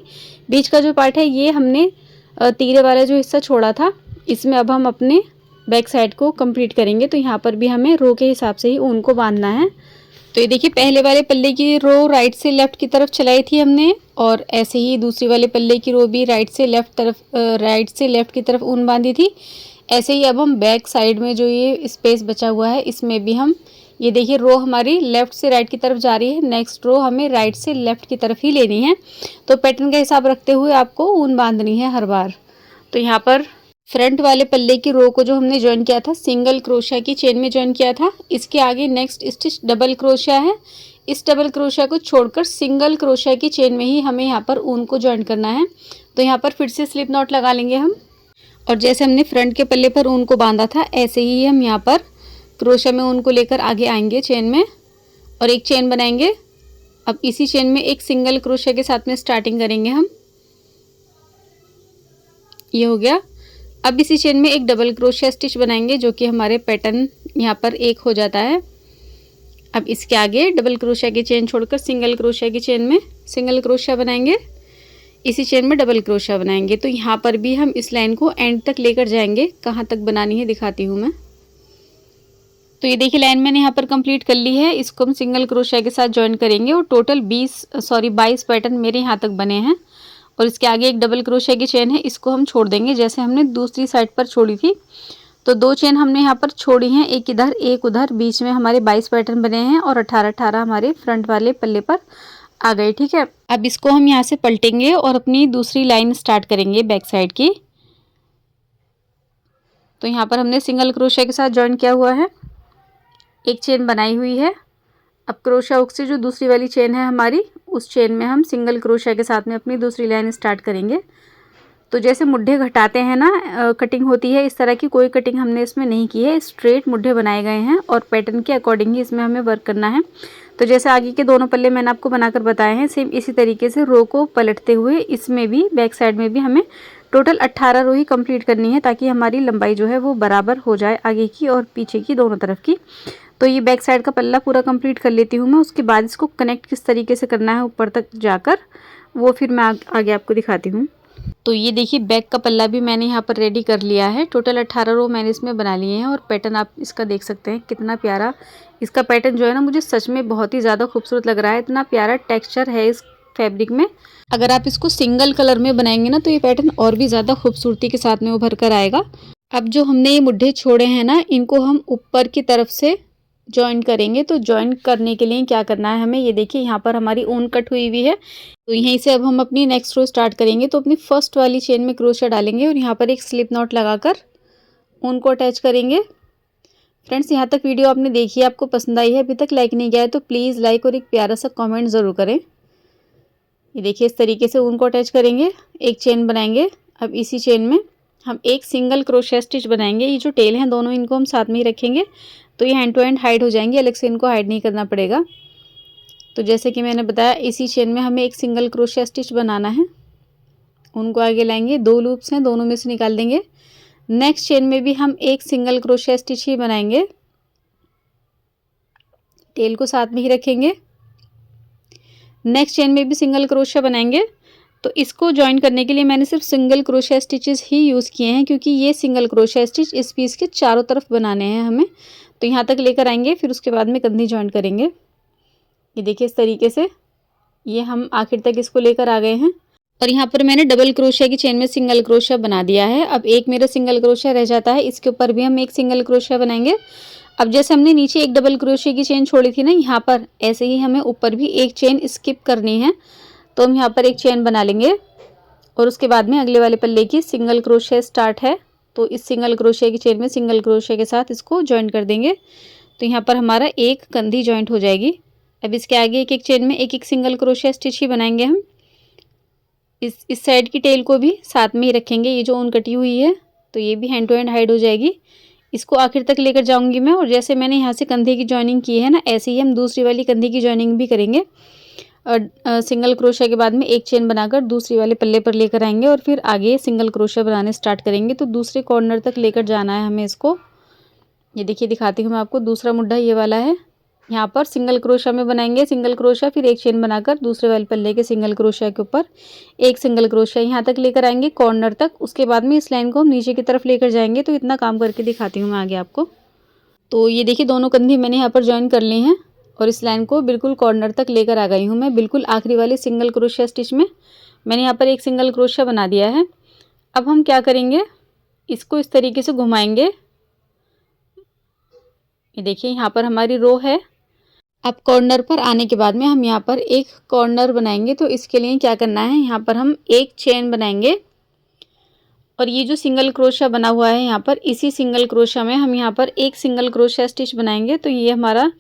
बीच का जो पार्ट है ये हमने तीरे वाला जो हिस्सा छोड़ा था, इसमें अब हम अपने बैक साइड को कंप्लीट करेंगे। तो यहाँ पर भी हमें रो के हिसाब से ही ऊन को बांधना है। तो ये देखिए पहले वाले पल्ले की रो राइट से लेफ्ट की तरफ चलाई थी हमने, और ऐसे ही दूसरी वाले पल्ले की रो भी राइट से लेफ्ट की तरफ ऊन बांधी थी। ऐसे ही अब हम बैक साइड में जो ये स्पेस बचा हुआ है इसमें भी हम, ये देखिए रो हमारी लेफ्ट से राइट की तरफ जा रही है, नेक्स्ट रो हमें राइट से लेफ्ट की तरफ ही लेनी है। तो पैटर्न का हिसाब रखते हुए आपको ऊन बांधनी है हर बार। तो यहाँ पर फ्रंट वाले पल्ले की रो को जो हमने ज्वाइन किया था सिंगल क्रोशिया की चेन में ज्वाइन किया था, इसके आगे नेक्स्ट स्टिच डबल क्रोशिया है। इस डबल क्रोशिया को छोड़कर सिंगल क्रोशिया की चेन में ही हमें यहाँ पर ऊन को ज्वाइन करना है। तो यहाँ पर फिर से स्लिप नॉट लगा लेंगे हम, और जैसे हमने फ्रंट के पल्ले पर ऊन को बांधा था ऐसे ही हम यहाँ पर क्रोशिया में ऊन को लेकर आगे आएंगे चेन में, और एक चेन बनाएंगे। अब इसी चेन में एक सिंगल क्रोशिया के साथ में स्टार्टिंग करेंगे हम, ये हो गया। अब इसी चेन में एक डबल क्रोशिया स्टिच बनाएंगे जो कि हमारे पैटर्न यहाँ पर एक हो जाता है। अब इसके आगे डबल क्रोशिया की चेन छोड़कर सिंगल क्रोशिया की चेन में सिंगल क्रोशिया बनाएंगे, इसी चेन में डबल क्रोशिया बनाएंगे। तो यहाँ पर भी हम इस लाइन को एंड तक लेकर जाएंगे, कहाँ तक बनानी है दिखाती हूँ मैं। तो ये देखिए लाइन मैंने यहाँ पर कंप्लीट कर ली है, इसको हम सिंगल क्रोशिया के साथ ज्वाइन करेंगे और टोटल 22 पैटर्न मेरे यहाँ तक बने हैं। और इसके आगे एक डबल क्रोशिया की चेन है, इसको हम छोड़ देंगे जैसे हमने दूसरी साइड पर छोड़ी थी। तो 2 चेन हमने यहाँ पर छोड़ी हैं, एक इधर एक उधर, बीच में हमारे 22 पैटर्न बने हैं और 18 हमारे फ्रंट वाले पल्ले पर आ गए। ठीक है, अब इसको हम यहाँ से पलटेंगे और अपनी दूसरी लाइन स्टार्ट करेंगे बैक साइड की। तो यहाँ पर हमने सिंगल क्रोशिया के साथ ज्वाइन किया हुआ है, एक चेन बनाई हुई है। अब क्रोशिया हुक से जो दूसरी वाली चेन है हमारी, उस चेन में हम सिंगल क्रोशिया के साथ में अपनी दूसरी लाइन स्टार्ट करेंगे। तो जैसे मुड्ढे घटाते हैं ना, कटिंग होती है, इस तरह की कोई कटिंग हमने इसमें नहीं की है, स्ट्रेट मुड्ढे बनाए गए हैं और पैटर्न के अकॉर्डिंग ही इसमें हमें वर्क करना है। तो जैसे आगे के दोनों पल्ले मैंने आपको बनाकर बताए हैं, सेम इसी तरीके से रो को पलटते हुए इसमें भी बैक साइड में भी हमें टोटल 18 रो ही कंप्लीट करनी है, ताकि हमारी लंबाई जो है वो बराबर हो जाए आगे की और पीछे की दोनों तरफ की। तो ये बैक साइड का पल्ला पूरा कंप्लीट कर लेती हूँ मैं, उसके बाद इसको कनेक्ट किस तरीके से करना है ऊपर तक जाकर, वो फिर मैं आगे आपको दिखाती हूँ। तो ये देखिए बैक का पल्ला भी मैंने यहाँ पर रेडी कर लिया है, टोटल 18 रो मैंने इसमें बना लिए हैं। और पैटर्न आप इसका देख सकते हैं कितना प्यारा इसका पैटर्न जो है ना, मुझे सच में बहुत ही ज़्यादा खूबसूरत लग रहा है। इतना प्यारा टेक्स्चर है इस फैब्रिक में। अगर आप इसको सिंगल कलर में बनाएंगे ना तो ये पैटर्न और भी ज़्यादा खूबसूरती के साथ में उभर कर आएगा। अब जो हमने ये मुड्ढे छोड़े हैं ना, इनको हम ऊपर की तरफ से ज्वाइन करेंगे। तो ज्वाइन करने के लिए क्या करना है हमें, ये देखिए यहाँ पर हमारी ऊन कट हुई हुई है, तो यहीं से अब हम अपनी नेक्स्ट रो स्टार्ट करेंगे। तो अपनी फर्स्ट वाली चेन में क्रोशिया डालेंगे और यहाँ पर एक स्लिप नॉट लगाकर ऊन को अटैच करेंगे। फ्रेंड्स, यहाँ तक वीडियो आपने देखी है, आपको पसंद आई है, अभी तक लाइक नहीं किया है तो प्लीज़ लाइक और एक प्यारा सा कमेंट ज़रूर करें। ये देखिए इस तरीके से ऊन को अटैच करेंगे, एक चेन बनाएंगे। अब इसी चेन में हम एक सिंगल क्रोशिया स्टिच बनाएंगे। ये जो टेल हैं दोनों, इनको हम साथ में ही रखेंगे, तो ये हैंड टू हैंड हाइड हो जाएंगे, अलग से इनको हाइड नहीं करना पड़ेगा। तो जैसे कि मैंने बताया, इसी चेन में हमें एक सिंगल क्रोशिया स्टिच बनाना है। उनको आगे लाएंगे, 2 लूप्स हैं, दोनों में से निकाल देंगे। नेक्स्ट चेन में भी हम एक सिंगल क्रोशिया स्टिच ही बनाएंगे, टेल को साथ में ही रखेंगे। नेक्स्ट चेन में भी सिंगल क्रोशिया बनाएंगे। तो इसको ज्वाइन करने के लिए मैंने सिर्फ सिंगल क्रोशिया स्टिचेस ही यूज़ किए हैं, क्योंकि ये सिंगल क्रोशिया स्टिच इस पीस के चारों तरफ बनाने हैं हमें। तो यहाँ तक लेकर आएंगे, फिर उसके बाद में कंधी ज्वाइन करेंगे। ये देखिए इस तरीके से ये हम आखिर तक इसको लेकर आ गए हैं। और यहाँ पर मैंने डबल क्रोशिया की चेन में सिंगल क्रोशिया बना दिया है। अब एक मेरा सिंगल क्रोशिया रह जाता है, इसके ऊपर भी हम एक सिंगल क्रोशिया बनाएंगे। अब जैसे हमने नीचे एक डबल क्रोशिया की चेन छोड़ी थी ना यहाँ पर, ऐसे ही हमें ऊपर भी एक चेन स्किप करनी है। तो हम यहाँ पर एक चेन बना लेंगे और उसके बाद में अगले वाले पल्ले की सिंगल क्रोशिया स्टार्ट है, तो इस सिंगल क्रोशिया की चेन में सिंगल क्रोशिया के साथ इसको ज्वाइन कर देंगे। तो यहाँ पर हमारा एक कंधी ज्वाइंट हो जाएगी। अब इसके आगे एक एक चेन में एक एक सिंगल क्रोशिया स्टिच ही बनाएंगे हम। इस साइड की टेल को भी साथ में ही रखेंगे, ये जो ऊन कटी हुई है तो ये भी हैंड टू हैंड हाइड हो जाएगी। इसको आखिर तक लेकर जाऊंगी मैं, और जैसे मैंने यहाँ से कंधे की ज्वाइनिंग की है ना, ऐसे ही हम दूसरी वाली कंधे की ज्वाइनिंग भी करेंगे। और सिंगल क्रोशिया के बाद में एक चेन बनाकर दूसरी वाले पल्ले पर लेकर आएंगे और फिर आगे सिंगल क्रोशिया बनाने स्टार्ट करेंगे। तो दूसरे कॉर्नर तक लेकर जाना है हमें इसको। ये देखिए दिखाती हूँ मैं आपको, दूसरा मुड्ढा ये वाला है। यहाँ पर सिंगल क्रोशिया में बनाएंगे सिंगल क्रोशिया, फिर एक चेन बनाकर दूसरे वाले पल्ले के सिंगल क्रोशिया के ऊपर एक सिंगल क्रोशिया यहाँ तक लेकर आएंगे कॉर्नर तक। उसके बाद में इस लाइन को हम नीचे की तरफ लेकर जाएंगे। तो इतना काम करके दिखाती हूँ मैं आगे आपको। तो ये देखिए दोनों कंधी मैंने यहाँ पर ज्वाइन कर ली हैं। और इस लाइन को बिल्कुल कॉर्नर तक लेकर आ गई हूँ मैं। बिल्कुल आखिरी वाले सिंगल क्रोशिया स्टिच में मैंने यहाँ पर एक सिंगल क्रोशिया बना दिया है। अब हम क्या करेंगे, इसको इस तरीके से घुमाएंगे। ये देखिए यहाँ पर हमारी रो है। अब कॉर्नर पर आने के बाद में हम यहाँ पर एक कॉर्नर बनाएंगे। तो इसके लिए क्या करना है, यहाँ पर हम एक चेन बनाएंगे और ये जो सिंगल क्रोशिया बना हुआ है यहाँ पर, इसी सिंगल क्रोशिया में हम यहाँ पर एक सिंगल क्रोशिया स्टिच बनाएंगे। तो ये हमारा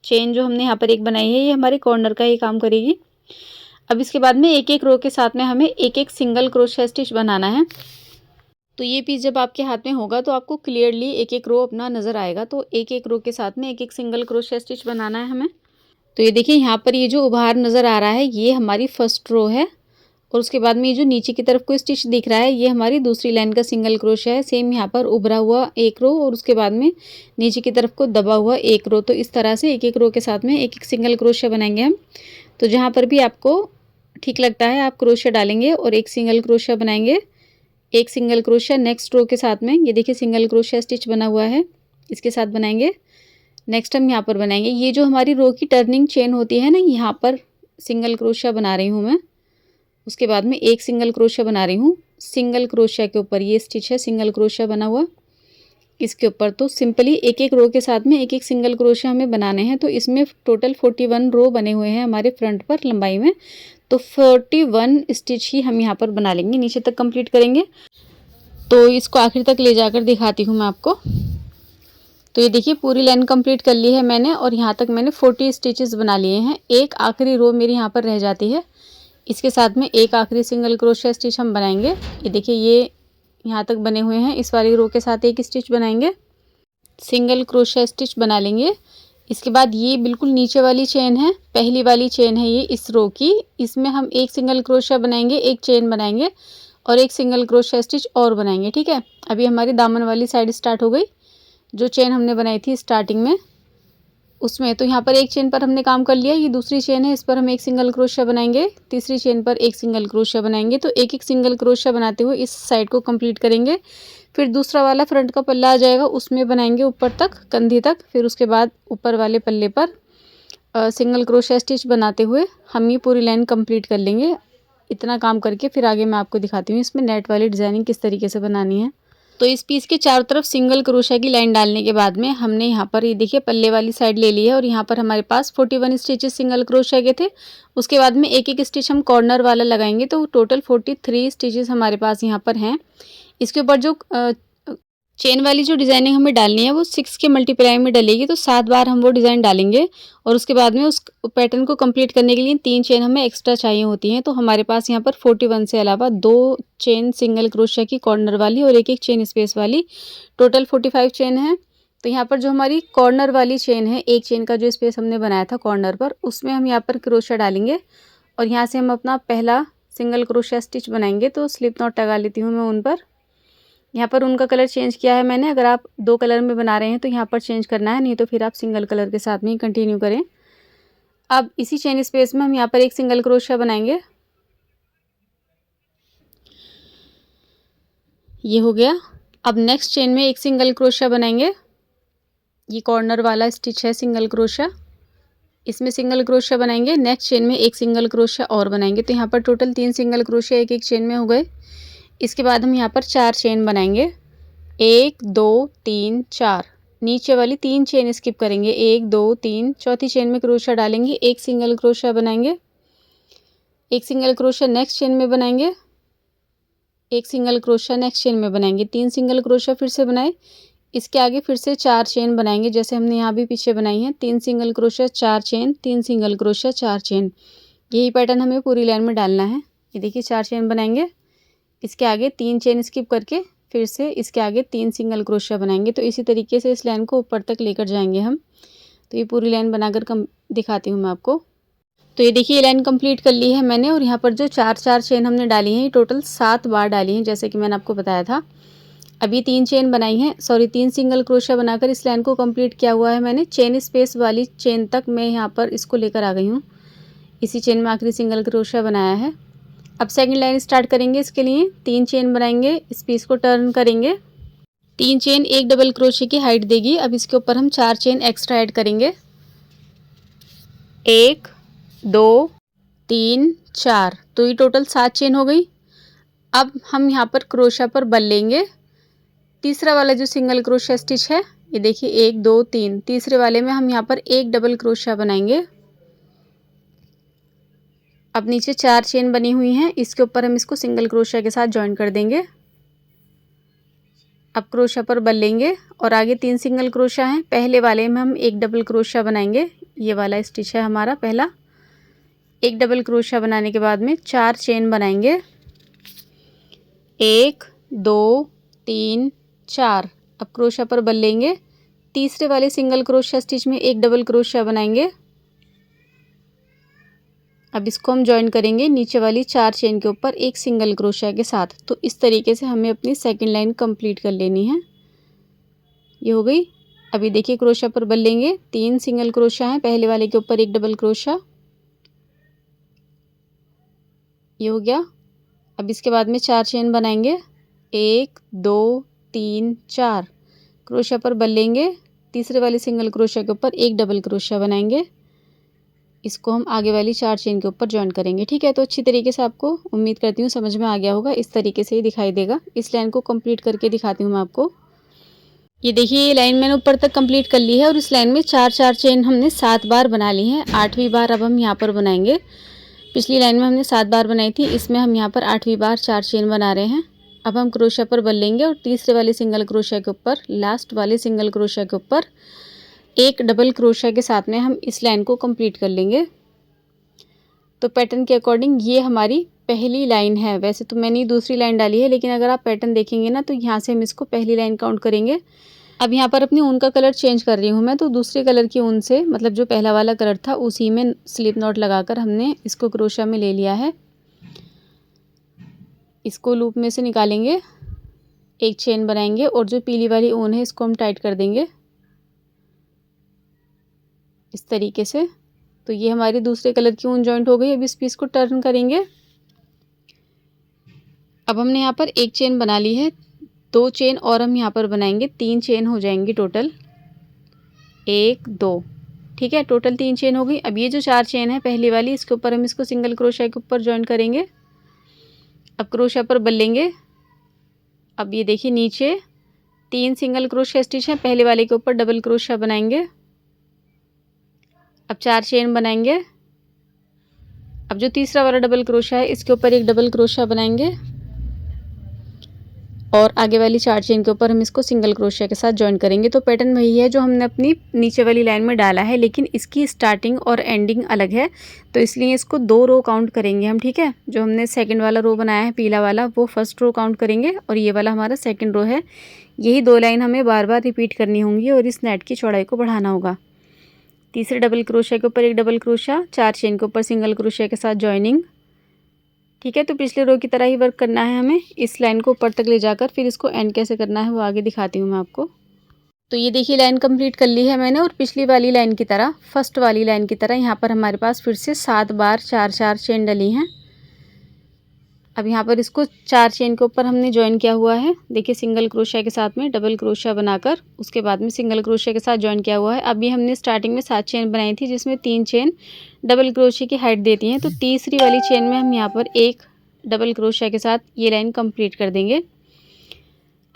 चेन जो हमने यहाँ पर एक बनाई है, ये हमारे कॉर्नर का ही काम करेगी। अब इसके बाद में एक एक रो के साथ में हमें एक एक सिंगल क्रोशिया स्टिच बनाना है। तो ये पीस जब आपके हाथ में होगा तो आपको क्लियरली एक एक रो अपना नज़र आएगा। तो एक एक रो के साथ में एक एक सिंगल क्रोशिया स्टिच बनाना है हमें। तो ये देखिए यहाँ पर ये जो उभार नज़र आ रहा है, ये हमारी फर्स्ट रो है। और उसके बाद में ये जो नीचे की तरफ कोई स्टिच दिख रहा है, ये हमारी दूसरी लाइन का सिंगल क्रोशिया है। सेम यहाँ पर उभरा हुआ एक रो और उसके बाद में नीचे की तरफ को दबा हुआ एक रो। तो इस तरह से एक एक रो के साथ में एक एक सिंगल क्रोशिया बनाएंगे हम। तो जहाँ पर भी आपको ठीक लगता है आप क्रोशिया डालेंगे और एक सिंगल क्रोशिया बनाएंगे। एक सिंगल क्रोशिया नेक्स्ट रो के साथ में, ये देखिए सिंगल क्रोशिया स्टिच बना हुआ है, इसके साथ बनाएंगे। नेक्स्ट हम यहाँ पर बनाएंगे, ये जो हमारी रो की टर्निंग चेन होती है ना, यहाँ पर सिंगल क्रोशिया बना रही हूँ मैं। उसके बाद में एक सिंगल क्रोशिया बना रही हूँ। सिंगल क्रोशिया के ऊपर ये स्टिच है सिंगल क्रोशिया बना हुआ, इसके ऊपर तो सिंपली एक एक रो के साथ में एक एक सिंगल क्रोशिया हमें बनाने हैं। तो इसमें टोटल 41 रो बने हुए हैं हमारे फ्रंट पर लंबाई में। तो 41 स्टिच ही हम यहाँ पर बना लेंगे, नीचे तक कंप्लीट करेंगे। तो इसको आखिर तक ले जाकर दिखाती हूँ मैं आपको। तो ये देखिए पूरी लाइन कंप्लीट कर ली है मैंने और यहाँ तक मैंने 40 स्टिचेस बना लिए हैं। एक आखिरी रो मेरी यहाँ पर रह जाती है, इसके साथ में एक आखिरी सिंगल क्रोशिया स्टिच हम बनाएंगे। ये देखिए ये यहाँ तक बने हुए हैं। इस वाली रो के साथ एक स्टिच बनाएंगे, सिंगल क्रोशिया स्टिच बना लेंगे। इसके बाद ये बिल्कुल नीचे वाली चेन है, पहली वाली चेन है ये इस रो की, इसमें हम एक सिंगल क्रोशिया बनाएंगे, एक चेन बनाएंगे और एक सिंगल क्रोशिया स्टिच और बनाएंगे। ठीक है, अभी हमारी दामन वाली साइड स्टार्ट हो गई। जो चेन हमने बनाई थी स्टार्टिंग में उसमें, तो यहाँ पर एक चेन पर हमने काम कर लिया। ये दूसरी चेन है, इस पर हम एक सिंगल क्रोशिया बनाएंगे। तीसरी चेन पर एक सिंगल क्रोशिया बनाएंगे। तो एक एक सिंगल क्रोशिया बनाते हुए इस साइड को कंप्लीट करेंगे। फिर दूसरा वाला फ्रंट का पल्ला आ जाएगा, उसमें बनाएंगे ऊपर तक, कंधी तक। फिर उसके बाद ऊपर वाले पल्ले पर सिंगल क्रोशिया स्टिच बनाते हुए हम ये पूरी लाइन कंप्लीट कर लेंगे। इतना काम करके फिर आगे मैं आपको दिखाती हूँ इसमें नेट वाली डिज़ाइनिंग किस तरीके से बनानी है। तो इस पीस के चारों तरफ सिंगल क्रोशिया की लाइन डालने के बाद में हमने यहाँ पर ये देखिए पल्ले वाली साइड ले ली है और यहाँ पर हमारे पास 41 स्टिचेस सिंगल क्रोशिया के थे। उसके बाद में एक एक स्टिच हम कॉर्नर वाला लगाएंगे। तो टोटल 43 स्टिचेस हमारे पास यहाँ पर हैं। इसके ऊपर जो चेन वाली जो डिज़ाइनिंग हमें डालनी है वो 6 के मल्टीप्लाई में डलेगी। तो 7 बार हम वो डिज़ाइन डालेंगे और उसके बाद में उस पैटर्न को कंप्लीट करने के लिए 3 चेन हमें एक्स्ट्रा चाहिए होती हैं। तो हमारे पास यहाँ पर 41 से अलावा 2 चेन सिंगल क्रोशिया की कॉर्नर वाली और एक एक चेन स्पेस वाली, टोटल 45 चेन है। तो यहाँ पर जो हमारी कॉर्नर वाली चेन है, एक चेन का जो स्पेस हमने बनाया था कॉर्नर पर, उसमें हम यहाँ पर क्रोशिया डालेंगे और यहाँ से हम अपना पहला सिंगल क्रोशिया स्टिच बनाएंगे। तो स्लिप नॉट लगा लेती हूँ मैं उन पर। यहाँ पर उनका कलर चेंज किया है मैंने। अगर आप 2 कलर में बना रहे हैं तो यहाँ पर चेंज करना है, नहीं तो फिर आप सिंगल कलर के साथ में ही कंटिन्यू करें। अब इसी चेन स्पेस में हम यहाँ पर एक सिंगल क्रोशिया बनाएंगे। ये हो गया। अब नेक्स्ट चेन में एक सिंगल क्रोशिया बनाएंगे। ये कॉर्नर वाला स्टिच है सिंगल क्रोशिया, इसमें सिंगल क्रोशिया बनाएंगे। नेक्स्ट चेन में एक सिंगल क्रोशिया और बनाएंगे। तो यहाँ पर टोटल 3 सिंगल क्रोशिया एक एक चेन में हो गए। इसके बाद हम यहाँ पर 4 चेन बनाएंगे, 1 2 3 4। नीचे वाली 3 चेन स्किप करेंगे, 1 2 3। चौथी चेन में क्रोशिया डालेंगे, एक सिंगल क्रोशिया बनाएंगे, एक सिंगल क्रोशिया नेक्स्ट चेन में बनाएंगे, एक सिंगल क्रोशिया नेक्स्ट चेन में बनाएंगे, 3 सिंगल क्रोशिया फिर से बनाए। इसके आगे फिर से 4 चेन बनाएंगे जैसे हमने यहाँ भी पीछे बनाई है। 3 single crochet 4 chain, 3 single crochet 4 chain. यही पैटर्न हमें पूरी लाइन में डालना है। ये देखिए 4 चेन बनाएंगे, इसके आगे 3 चेन स्किप करके फिर से इसके आगे 3 सिंगल क्रोशिया बनाएंगे। तो इसी तरीके से इस लाइन को ऊपर तक लेकर जाएंगे हम। तो ये पूरी लाइन बनाकर दिखाती हूँ मैं आपको। तो ये देखिए ये लाइन कंप्लीट कर ली है मैंने और यहाँ पर जो 4 चेन हमने डाली हैं, ये टोटल 7 बार डाली हैं जैसे कि मैंने आपको बताया था। अभी 3 चेन बनाई हैं, 3 सिंगल क्रोशिया बनाकर इस लाइन को कंप्लीट किया हुआ है मैंने। चेन स्पेस वाली चेन तक मैं यहाँ पर इसको लेकर आ गई हूँ। इसी चेन में आखिरी सिंगल क्रोशिया बनाया है। अब सेकंड लाइन स्टार्ट करेंगे। इसके लिए 3 चेन बनाएंगे, इस पीस को टर्न करेंगे। 3 चेन एक डबल क्रोशिया की हाइट देगी। अब इसके ऊपर हम 4 चेन एक्स्ट्रा ऐड करेंगे। 1 2 3 4, तो ये टोटल 7 चेन हो गई। अब हम यहाँ पर क्रोशा पर बल लेंगे। तीसरा वाला जो सिंगल क्रोशा स्टिच है, ये देखिए 1 2 3, तीसरे वाले में हम यहाँ पर एक डबल क्रोशा बनाएंगे। अब नीचे 4 चेन बनी हुई हैं, इसके ऊपर हम इसको सिंगल क्रोशा के साथ ज्वाइन कर देंगे। अब क्रोशा पर बल लेंगे और आगे 3 सिंगल क्रोशा हैं। पहले वाले में हम एक डबल क्रोशा बनाएंगे। ये वाला स्टिच है हमारा पहला। एक डबल क्रोशा बनाने के बाद में 4 चेन बनाएंगे। 1 2 3 4। अब क्रोशा पर बल लेंगे। तीसरे वाले सिंगल क्रोशा स्टिच में एक डबल क्रोशा बनाएंगे। अब इसको हम ज्वाइन करेंगे नीचे वाली 4 चेन के ऊपर एक सिंगल क्रोशा के साथ। तो इस तरीके से हमें अपनी सेकंड लाइन कंप्लीट कर लेनी है। ये हो गई। अभी देखिए क्रोशा पर बल लेंगे। 3 सिंगल क्रोशा हैं, पहले वाले के ऊपर एक डबल क्रोशा। ये हो गया। अब इसके बाद में 4 चेन बनाएंगे। 1 2 3 4। क्रोशा पर बल लेंगे। तीसरे वाले सिंगल क्रोशा के ऊपर एक डबल क्रोशा बनाएंगे। इसको हम आगे वाली 4 चेन के ऊपर ज्वाइन करेंगे। ठीक है, तो अच्छी तरीके से आपको उम्मीद करती हूँ समझ में आ गया होगा। इस तरीके से ही दिखाई देगा। इस लाइन को कंप्लीट करके दिखाती हूँ मैं आपको। ये देखिए ये लाइन मैंने ऊपर तक कंप्लीट कर ली है और इस लाइन में 4 चेन हमने 7 बार बना ली है। 8वीं बार अब हम यहाँ पर बनाएंगे। पिछली लाइन में हमने 7 बार बनाई थी, इसमें हम यहाँ पर 8वीं बार 4 चेन बना रहे हैं। अब हम क्रोशा पर बल लेंगे और तीसरे वाले सिंगल क्रोशा के ऊपर, लास्ट वाले सिंगल क्रोशा के ऊपर एक डबल क्रोशा के साथ में हम इस लाइन को कंप्लीट कर लेंगे। तो पैटर्न के अकॉर्डिंग ये हमारी पहली लाइन है। वैसे तो मैंने दूसरी लाइन डाली है, लेकिन अगर आप पैटर्न देखेंगे ना तो यहाँ से हम इसको पहली लाइन काउंट करेंगे। अब यहाँ पर अपनी ऊन का कलर चेंज कर रही हूँ मैं, तो दूसरे कलर की ऊन से, मतलब जो पहला वाला कलर था उसी में स्लिप नॉट लगाकर हमने इसको क्रोशा में ले लिया है। इसको लूप में से निकालेंगे, एक चेन बनाएंगे और जो पीली वाली ऊन है इसको हम टाइट कर देंगे इस तरीके से। तो ये हमारी दूसरे कलर की ऊन जॉइंट हो गई। अब इस पीस को टर्न करेंगे। अब हमने यहाँ पर एक चेन बना ली है, 2 चेन और हम यहाँ पर बनाएंगे, 3 चेन हो जाएंगी टोटल। 1 2, ठीक है, टोटल 3 चेन हो गई। अब ये जो 4 चेन है पहली वाली, इसके ऊपर हम इसको सिंगल क्रोशा के ऊपर ज्वाइन करेंगे। अब क्रोशा पर बल लेंगे। अब ये देखिए नीचे 3 सिंगल क्रोशा स्टिच है, पहले वाले के ऊपर डबल क्रोशा बनाएंगे। अब 4 चेन बनाएंगे। अब जो तीसरा वाला डबल क्रोशा है इसके ऊपर एक डबल क्रोशा बनाएंगे और आगे वाली 4 चेन के ऊपर हम इसको सिंगल क्रोशिया के साथ ज्वाइन करेंगे। तो पैटर्न वही है जो हमने अपनी नीचे वाली लाइन में डाला है, लेकिन इसकी स्टार्टिंग और एंडिंग अलग है, तो इसलिए इसको 2 रो काउंट करेंगे हम। ठीक है, जो हमने सेकंड वाला रो बनाया है पीला वाला, वो फर्स्ट रो काउंट करेंगे और ये वाला हमारा सेकंड रो है। यही 2 लाइन हमें बार बार रिपीट करनी होंगी और इस नेट की चौड़ाई को बढ़ाना होगा। तीसरे डबल क्रोशिया के ऊपर एक डबल क्रोशिया, 4 चेन के ऊपर सिंगल क्रोशिया के साथ ज्वाइनिंग। ठीक है, तो पिछले रो की तरह ही वर्क करना है हमें। इस लाइन को ऊपर तक ले जाकर फिर इसको एंड कैसे करना है वो आगे दिखाती हूँ मैं आपको। तो ये देखिए लाइन कंप्लीट कर ली है मैंने और पिछली वाली लाइन की तरह, फर्स्ट वाली लाइन की तरह यहाँ पर हमारे पास फिर से 7 बार 4 चेन डली हैं। अब यहाँ पर इसको 4 चेन के ऊपर हमने ज्वाइन किया हुआ है। देखिए सिंगल क्रोशिया के साथ में डबल क्रोशिया बनाकर उसके बाद में सिंगल क्रोशिया के साथ ज्वाइन किया हुआ है। अभी हमने स्टार्टिंग में 7 चेन बनाई थी जिसमें 3 चेन डबल क्रोशिया की हाइट देती हैं, तो तीसरी वाली चेन में हम यहाँ पर एक डबल क्रोशिया के साथ ये लाइन कंप्लीट कर देंगे।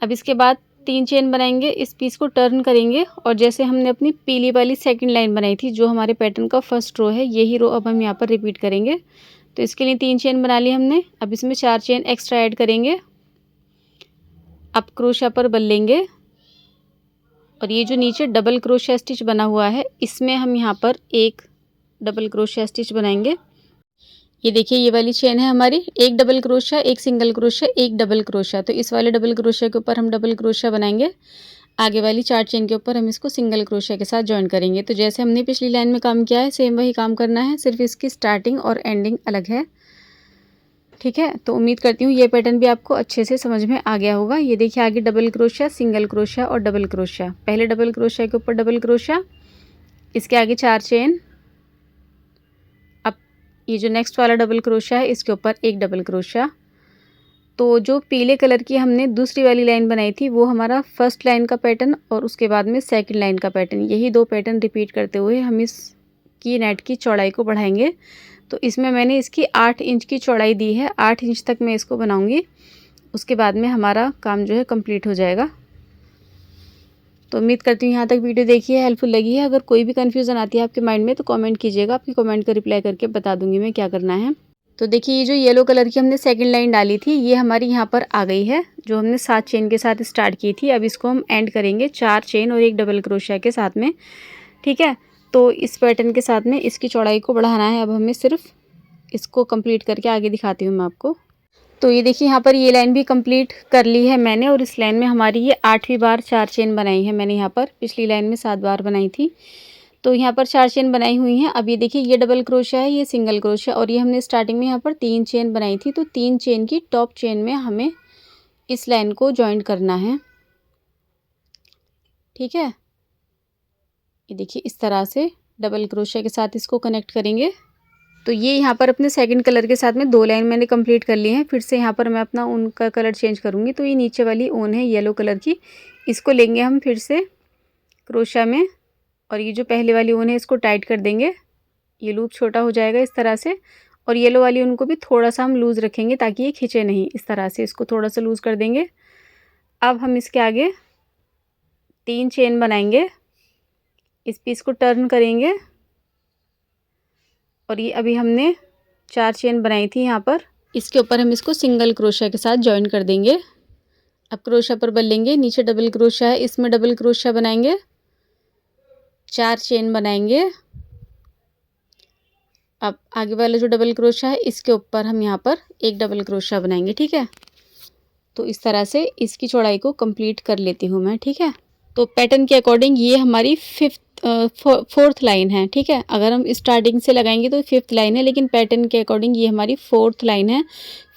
अब इसके बाद 3 चेन बनाएंगे, इस पीस को टर्न करेंगे और जैसे हमने अपनी पीली वाली सेकंड लाइन बनाई थी जो हमारे पैटर्न का फर्स्ट रो है, यही रो अब हम यहाँ पर रिपीट करेंगे। तो इसके लिए 3 चेन बना ली हमने। अब इसमें 4 चेन एक्स्ट्रा ऐड करेंगे। अब क्रोशिया पर बल लेंगे और ये जो नीचे डबल क्रोशिया स्टिच बना हुआ है इसमें हम यहाँ पर एक डबल क्रोशिया स्टिच बनाएंगे। ये देखिए ये वाली चेन है हमारी, एक डबल क्रोशिया, एक सिंगल क्रोशिया, एक डबल क्रोशिया। तो इस वाले डबल क्रोशिया के ऊपर हम डबल क्रोशिया बनाएंगे। आगे वाली 4 चेन के ऊपर हम इसको सिंगल क्रोशिया के साथ ज्वाइन करेंगे। तो जैसे हमने पिछली लाइन में काम किया है सेम वही काम करना है, सिर्फ इसकी स्टार्टिंग और एंडिंग अलग है। ठीक है, तो उम्मीद करती हूँ ये पैटर्न भी आपको अच्छे से समझ में आ गया होगा। ये देखिए आगे डबल क्रोशिया, सिंगल क्रोशिया और डबल क्रोशिया। पहले डबल क्रोशिया के ऊपर डबल क्रोशिया, इसके आगे 4 चेन। अब ये जो नेक्स्ट वाला डबल क्रोशिया है इसके ऊपर एक डबल क्रोशिया। तो जो पीले कलर की हमने दूसरी वाली लाइन बनाई थी वो हमारा फर्स्ट लाइन का पैटर्न और उसके बाद में सेकंड लाइन का पैटर्न, यही 2 पैटर्न रिपीट करते हुए हम इस की नेट की चौड़ाई को बढ़ाएंगे। तो इसमें मैंने इसकी 8 इंच की चौड़ाई दी है, 8 इंच तक मैं इसको बनाऊंगी। उसके बाद में हमारा काम जो है कंप्लीट हो जाएगा। तो उम्मीद करती हूँ यहाँ तक वीडियो देखी है, हेल्पफुल लगी है। अगर कोई भी कन्फ्यूज़न आती है आपके माइंड में तो कमेंट कीजिएगा, आपकी कमेंट का रिप्लाई करके बता दूंगी मैं क्या करना है। तो देखिए ये जो येलो कलर की हमने सेकंड लाइन डाली थी ये हमारी यहाँ पर आ गई है, जो हमने 7 चेन के साथ स्टार्ट की थी। अब इसको हम एंड करेंगे 4 चेन और एक डबल क्रोशिया के साथ में, ठीक है। तो इस पैटर्न के साथ में इसकी चौड़ाई को बढ़ाना है। अब हमें सिर्फ इसको कंप्लीट करके आगे दिखाती हूँ मैं आपको। तो ये देखिए यहाँ पर ये लाइन भी कंप्लीट कर ली है मैंने, और इस लाइन में हमारी ये 8वीं बार 4 चेन बनाई है मैंने। यहाँ पर पिछली लाइन में 7 बार बनाई थी, तो यहाँ पर 4 चेन बनाई हुई हैं। अब ये देखिए ये डबल क्रोशिया है, ये सिंगल क्रोशिया, और ये हमने स्टार्टिंग में यहाँ पर 3 चेन बनाई थी। तो 3 चेन की टॉप चेन में हमें इस लाइन को ज्वाइन करना है, ठीक है। ये देखिए इस तरह से डबल क्रोशिया के साथ इसको कनेक्ट करेंगे। तो ये यहाँ पर अपने सेकंड कलर के साथ में 2 लाइन मैंने कंप्लीट कर ली हैं। फिर से यहाँ पर मैं अपना ऊन का कलर चेंज करूँगी। तो ये नीचे वाली ऊन है येलो कलर की, इसको लेंगे हम फिर से क्रोशिया में, और ये जो पहले वाली ऊन है इसको टाइट कर देंगे। ये लूप छोटा हो जाएगा इस तरह से, और येलो वाली ऊन को भी थोड़ा सा हम लूज़ रखेंगे ताकि ये खींचे नहीं। इस तरह से इसको थोड़ा सा लूज़ कर देंगे। अब हम इसके आगे 3 चेन बनाएंगे, इस पीस को टर्न करेंगे, और ये अभी हमने 4 चेन बनाई थी यहाँ पर, इसके ऊपर हम इसको सिंगल क्रोशिया के साथ ज्वाइन कर देंगे। अब क्रोशिया पर बल लेंगे, नीचे डबल क्रोशिया है इसमें डबल क्रोशिया बनाएंगे, 4 चेन बनाएंगे। अब आगे वाला जो डबल क्रोशिया है इसके ऊपर हम यहाँ पर एक डबल क्रोशिया बनाएंगे, ठीक है। तो इस तरह से इसकी चौड़ाई को कंप्लीट कर लेती हूँ मैं, ठीक है। तो पैटर्न के अकॉर्डिंग ये हमारी 4th लाइन है, ठीक है। अगर हम स्टार्टिंग से लगाएंगे तो 5th लाइन है, लेकिन पैटर्न के अकॉर्डिंग ये हमारी 4th लाइन है।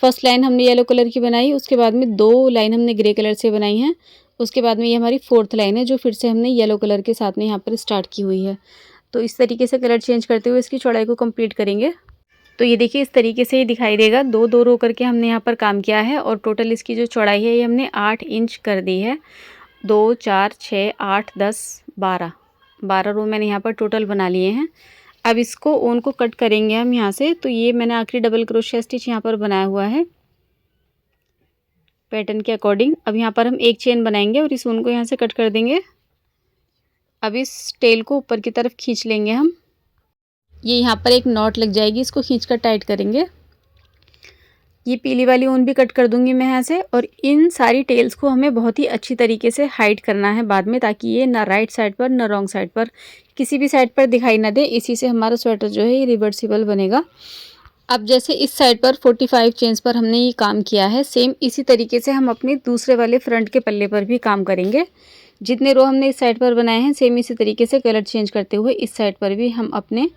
फर्स्ट लाइन हमने येलो कलर की बनाई, उसके बाद में 2 लाइन हमने ग्रे कलर से बनाई हैं, उसके बाद में ये हमारी 4th लाइन है जो फिर से हमने येलो कलर के साथ में यहाँ पर स्टार्ट की हुई है। तो इस तरीके से कलर चेंज करते हुए इसकी चौड़ाई को कंप्लीट करेंगे। तो ये देखिए इस तरीके से ही दिखाई देगा। 2-2 रो करके हमने यहाँ पर काम किया है, और टोटल इसकी जो चौड़ाई है ये हमने 8 इंच कर दी है। 2 4 6 8 10 12 रो मैंने यहाँ पर टोटल बना लिए हैं। अब इसको ऊन को कट करेंगे हम यहाँ से। तो ये मैंने आखिरी डबल क्रोशिया स्टिच यहाँ पर बनाया हुआ है पैटर्न के अकॉर्डिंग। अब यहाँ पर हम एक चेन बनाएंगे और इस ऊन को यहाँ से कट कर देंगे। अब इस टेल को ऊपर की तरफ खींच लेंगे हम, ये यहाँ पर एक नॉट लग जाएगी, इसको खींचकर टाइट करेंगे। ये पीली वाली ऊन भी कट कर दूंगी मैं यहाँ से, और इन सारी टेल्स को हमें बहुत ही अच्छी तरीके से हाइड करना है बाद में, ताकि ये ना राइट साइड पर ना रॉन्ग साइड पर किसी भी साइड पर दिखाई ना दे। इसी से हमारा स्वेटर जो है ये रिवर्सिबल बनेगा। अब जैसे इस साइड पर 45 चेन्स पर हमने ये काम किया है, सेम इसी तरीके से हम अपने दूसरे वाले फ्रंट के पल्ले पर भी काम करेंगे। जितने रो हमने इस साइड पर बनाए हैं सेम इसी तरीके से कलर चेंज करते हुए इस साइड पर भी हम अपने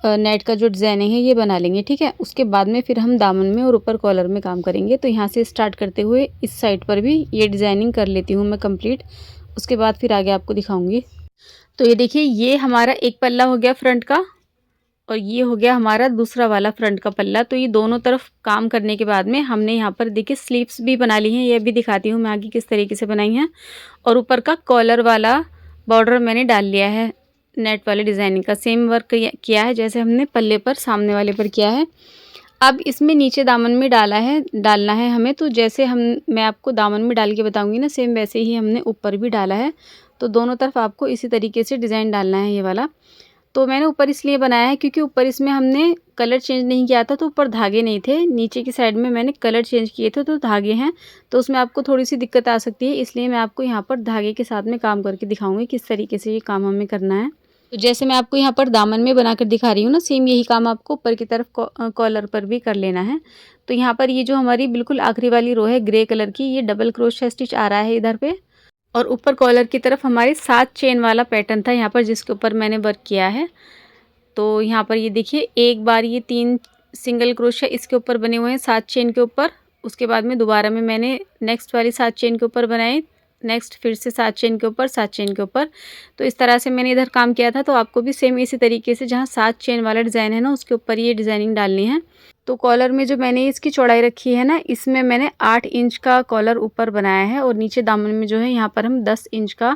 नेट का जो डिज़ाइनिंग है ये बना लेंगे, ठीक है। उसके बाद में फिर हम दामन में और ऊपर कॉलर में काम करेंगे। तो यहाँ से स्टार्ट करते हुए इस साइड पर भी ये डिज़ाइनिंग कर लेती हूँ मैं कंप्लीट, उसके बाद फिर आगे आपको दिखाऊंगी। तो ये देखिए ये हमारा एक पल्ला हो गया फ्रंट का, और ये हो गया हमारा दूसरा वाला फ्रंट का पल्ला। तो ये दोनों तरफ काम करने के बाद में हमने यहाँ पर देखिए स्लीव्स भी बना ली हैं, ये भी दिखाती हूँ मैं आगे किस तरीके से बनाई हैं। और ऊपर का कॉलर वाला बॉर्डर मैंने डाल लिया है नेट वाले डिज़ाइनिंग का, सेम वर्क किया है जैसे हमने पल्ले पर सामने वाले पर किया है। अब इसमें नीचे दामन में डालना है हमें। तो जैसे मैं आपको दामन में डाल के बताऊंगी ना, सेम वैसे ही हमने ऊपर भी डाला है। तो दोनों तरफ आपको इसी तरीके से डिज़ाइन डालना है ये वाला। तो मैंने ऊपर इसलिए बनाया है क्योंकि ऊपर इसमें हमने कलर चेंज नहीं किया था, तो ऊपर धागे नहीं थे। नीचे की साइड में मैंने कलर चेंज किए थे तो धागे हैं, तो उसमें आपको थोड़ी सी दिक्कत आ सकती है। इसलिए मैं आपको यहाँ पर धागे के साथ में काम करके दिखाऊंगी किस तरीके से ये काम हमें करना है। तो जैसे मैं आपको यहाँ पर दामन में बनाकर दिखा रही हूँ ना, सेम यही काम आपको ऊपर की तरफ कॉलर पर भी कर लेना है। तो यहाँ पर ये जो हमारी बिल्कुल आखिरी वाली रो है ग्रे कलर की, ये डबल क्रोशिया स्टिच आ रहा है इधर पे, और ऊपर कॉलर की तरफ हमारे 7 चेन वाला पैटर्न था यहाँ पर जिसके ऊपर मैंने वर्क किया है। तो यहाँ पर ये देखिए एक बार ये 3 सिंगल क्रोशिया इसके ऊपर बने हुए हैं 7 चेन के ऊपर, उसके बाद में दोबारा में मैंने नेक्स्ट वाली 7 चेन के ऊपर बनाए, नेक्स्ट फिर से 7 चेन के ऊपर 7 चेन के ऊपर। तो इस तरह से मैंने इधर काम किया था। तो आपको भी सेम इसी तरीके से जहाँ 7 चेन वाला डिज़ाइन है ना, उसके ऊपर ये डिज़ाइनिंग डालनी है। तो कॉलर में जो मैंने इसकी चौड़ाई रखी है ना, इसमें मैंने 8 इंच का कॉलर ऊपर बनाया है, और नीचे दामन में जो है यहाँ पर हम 10 इंच का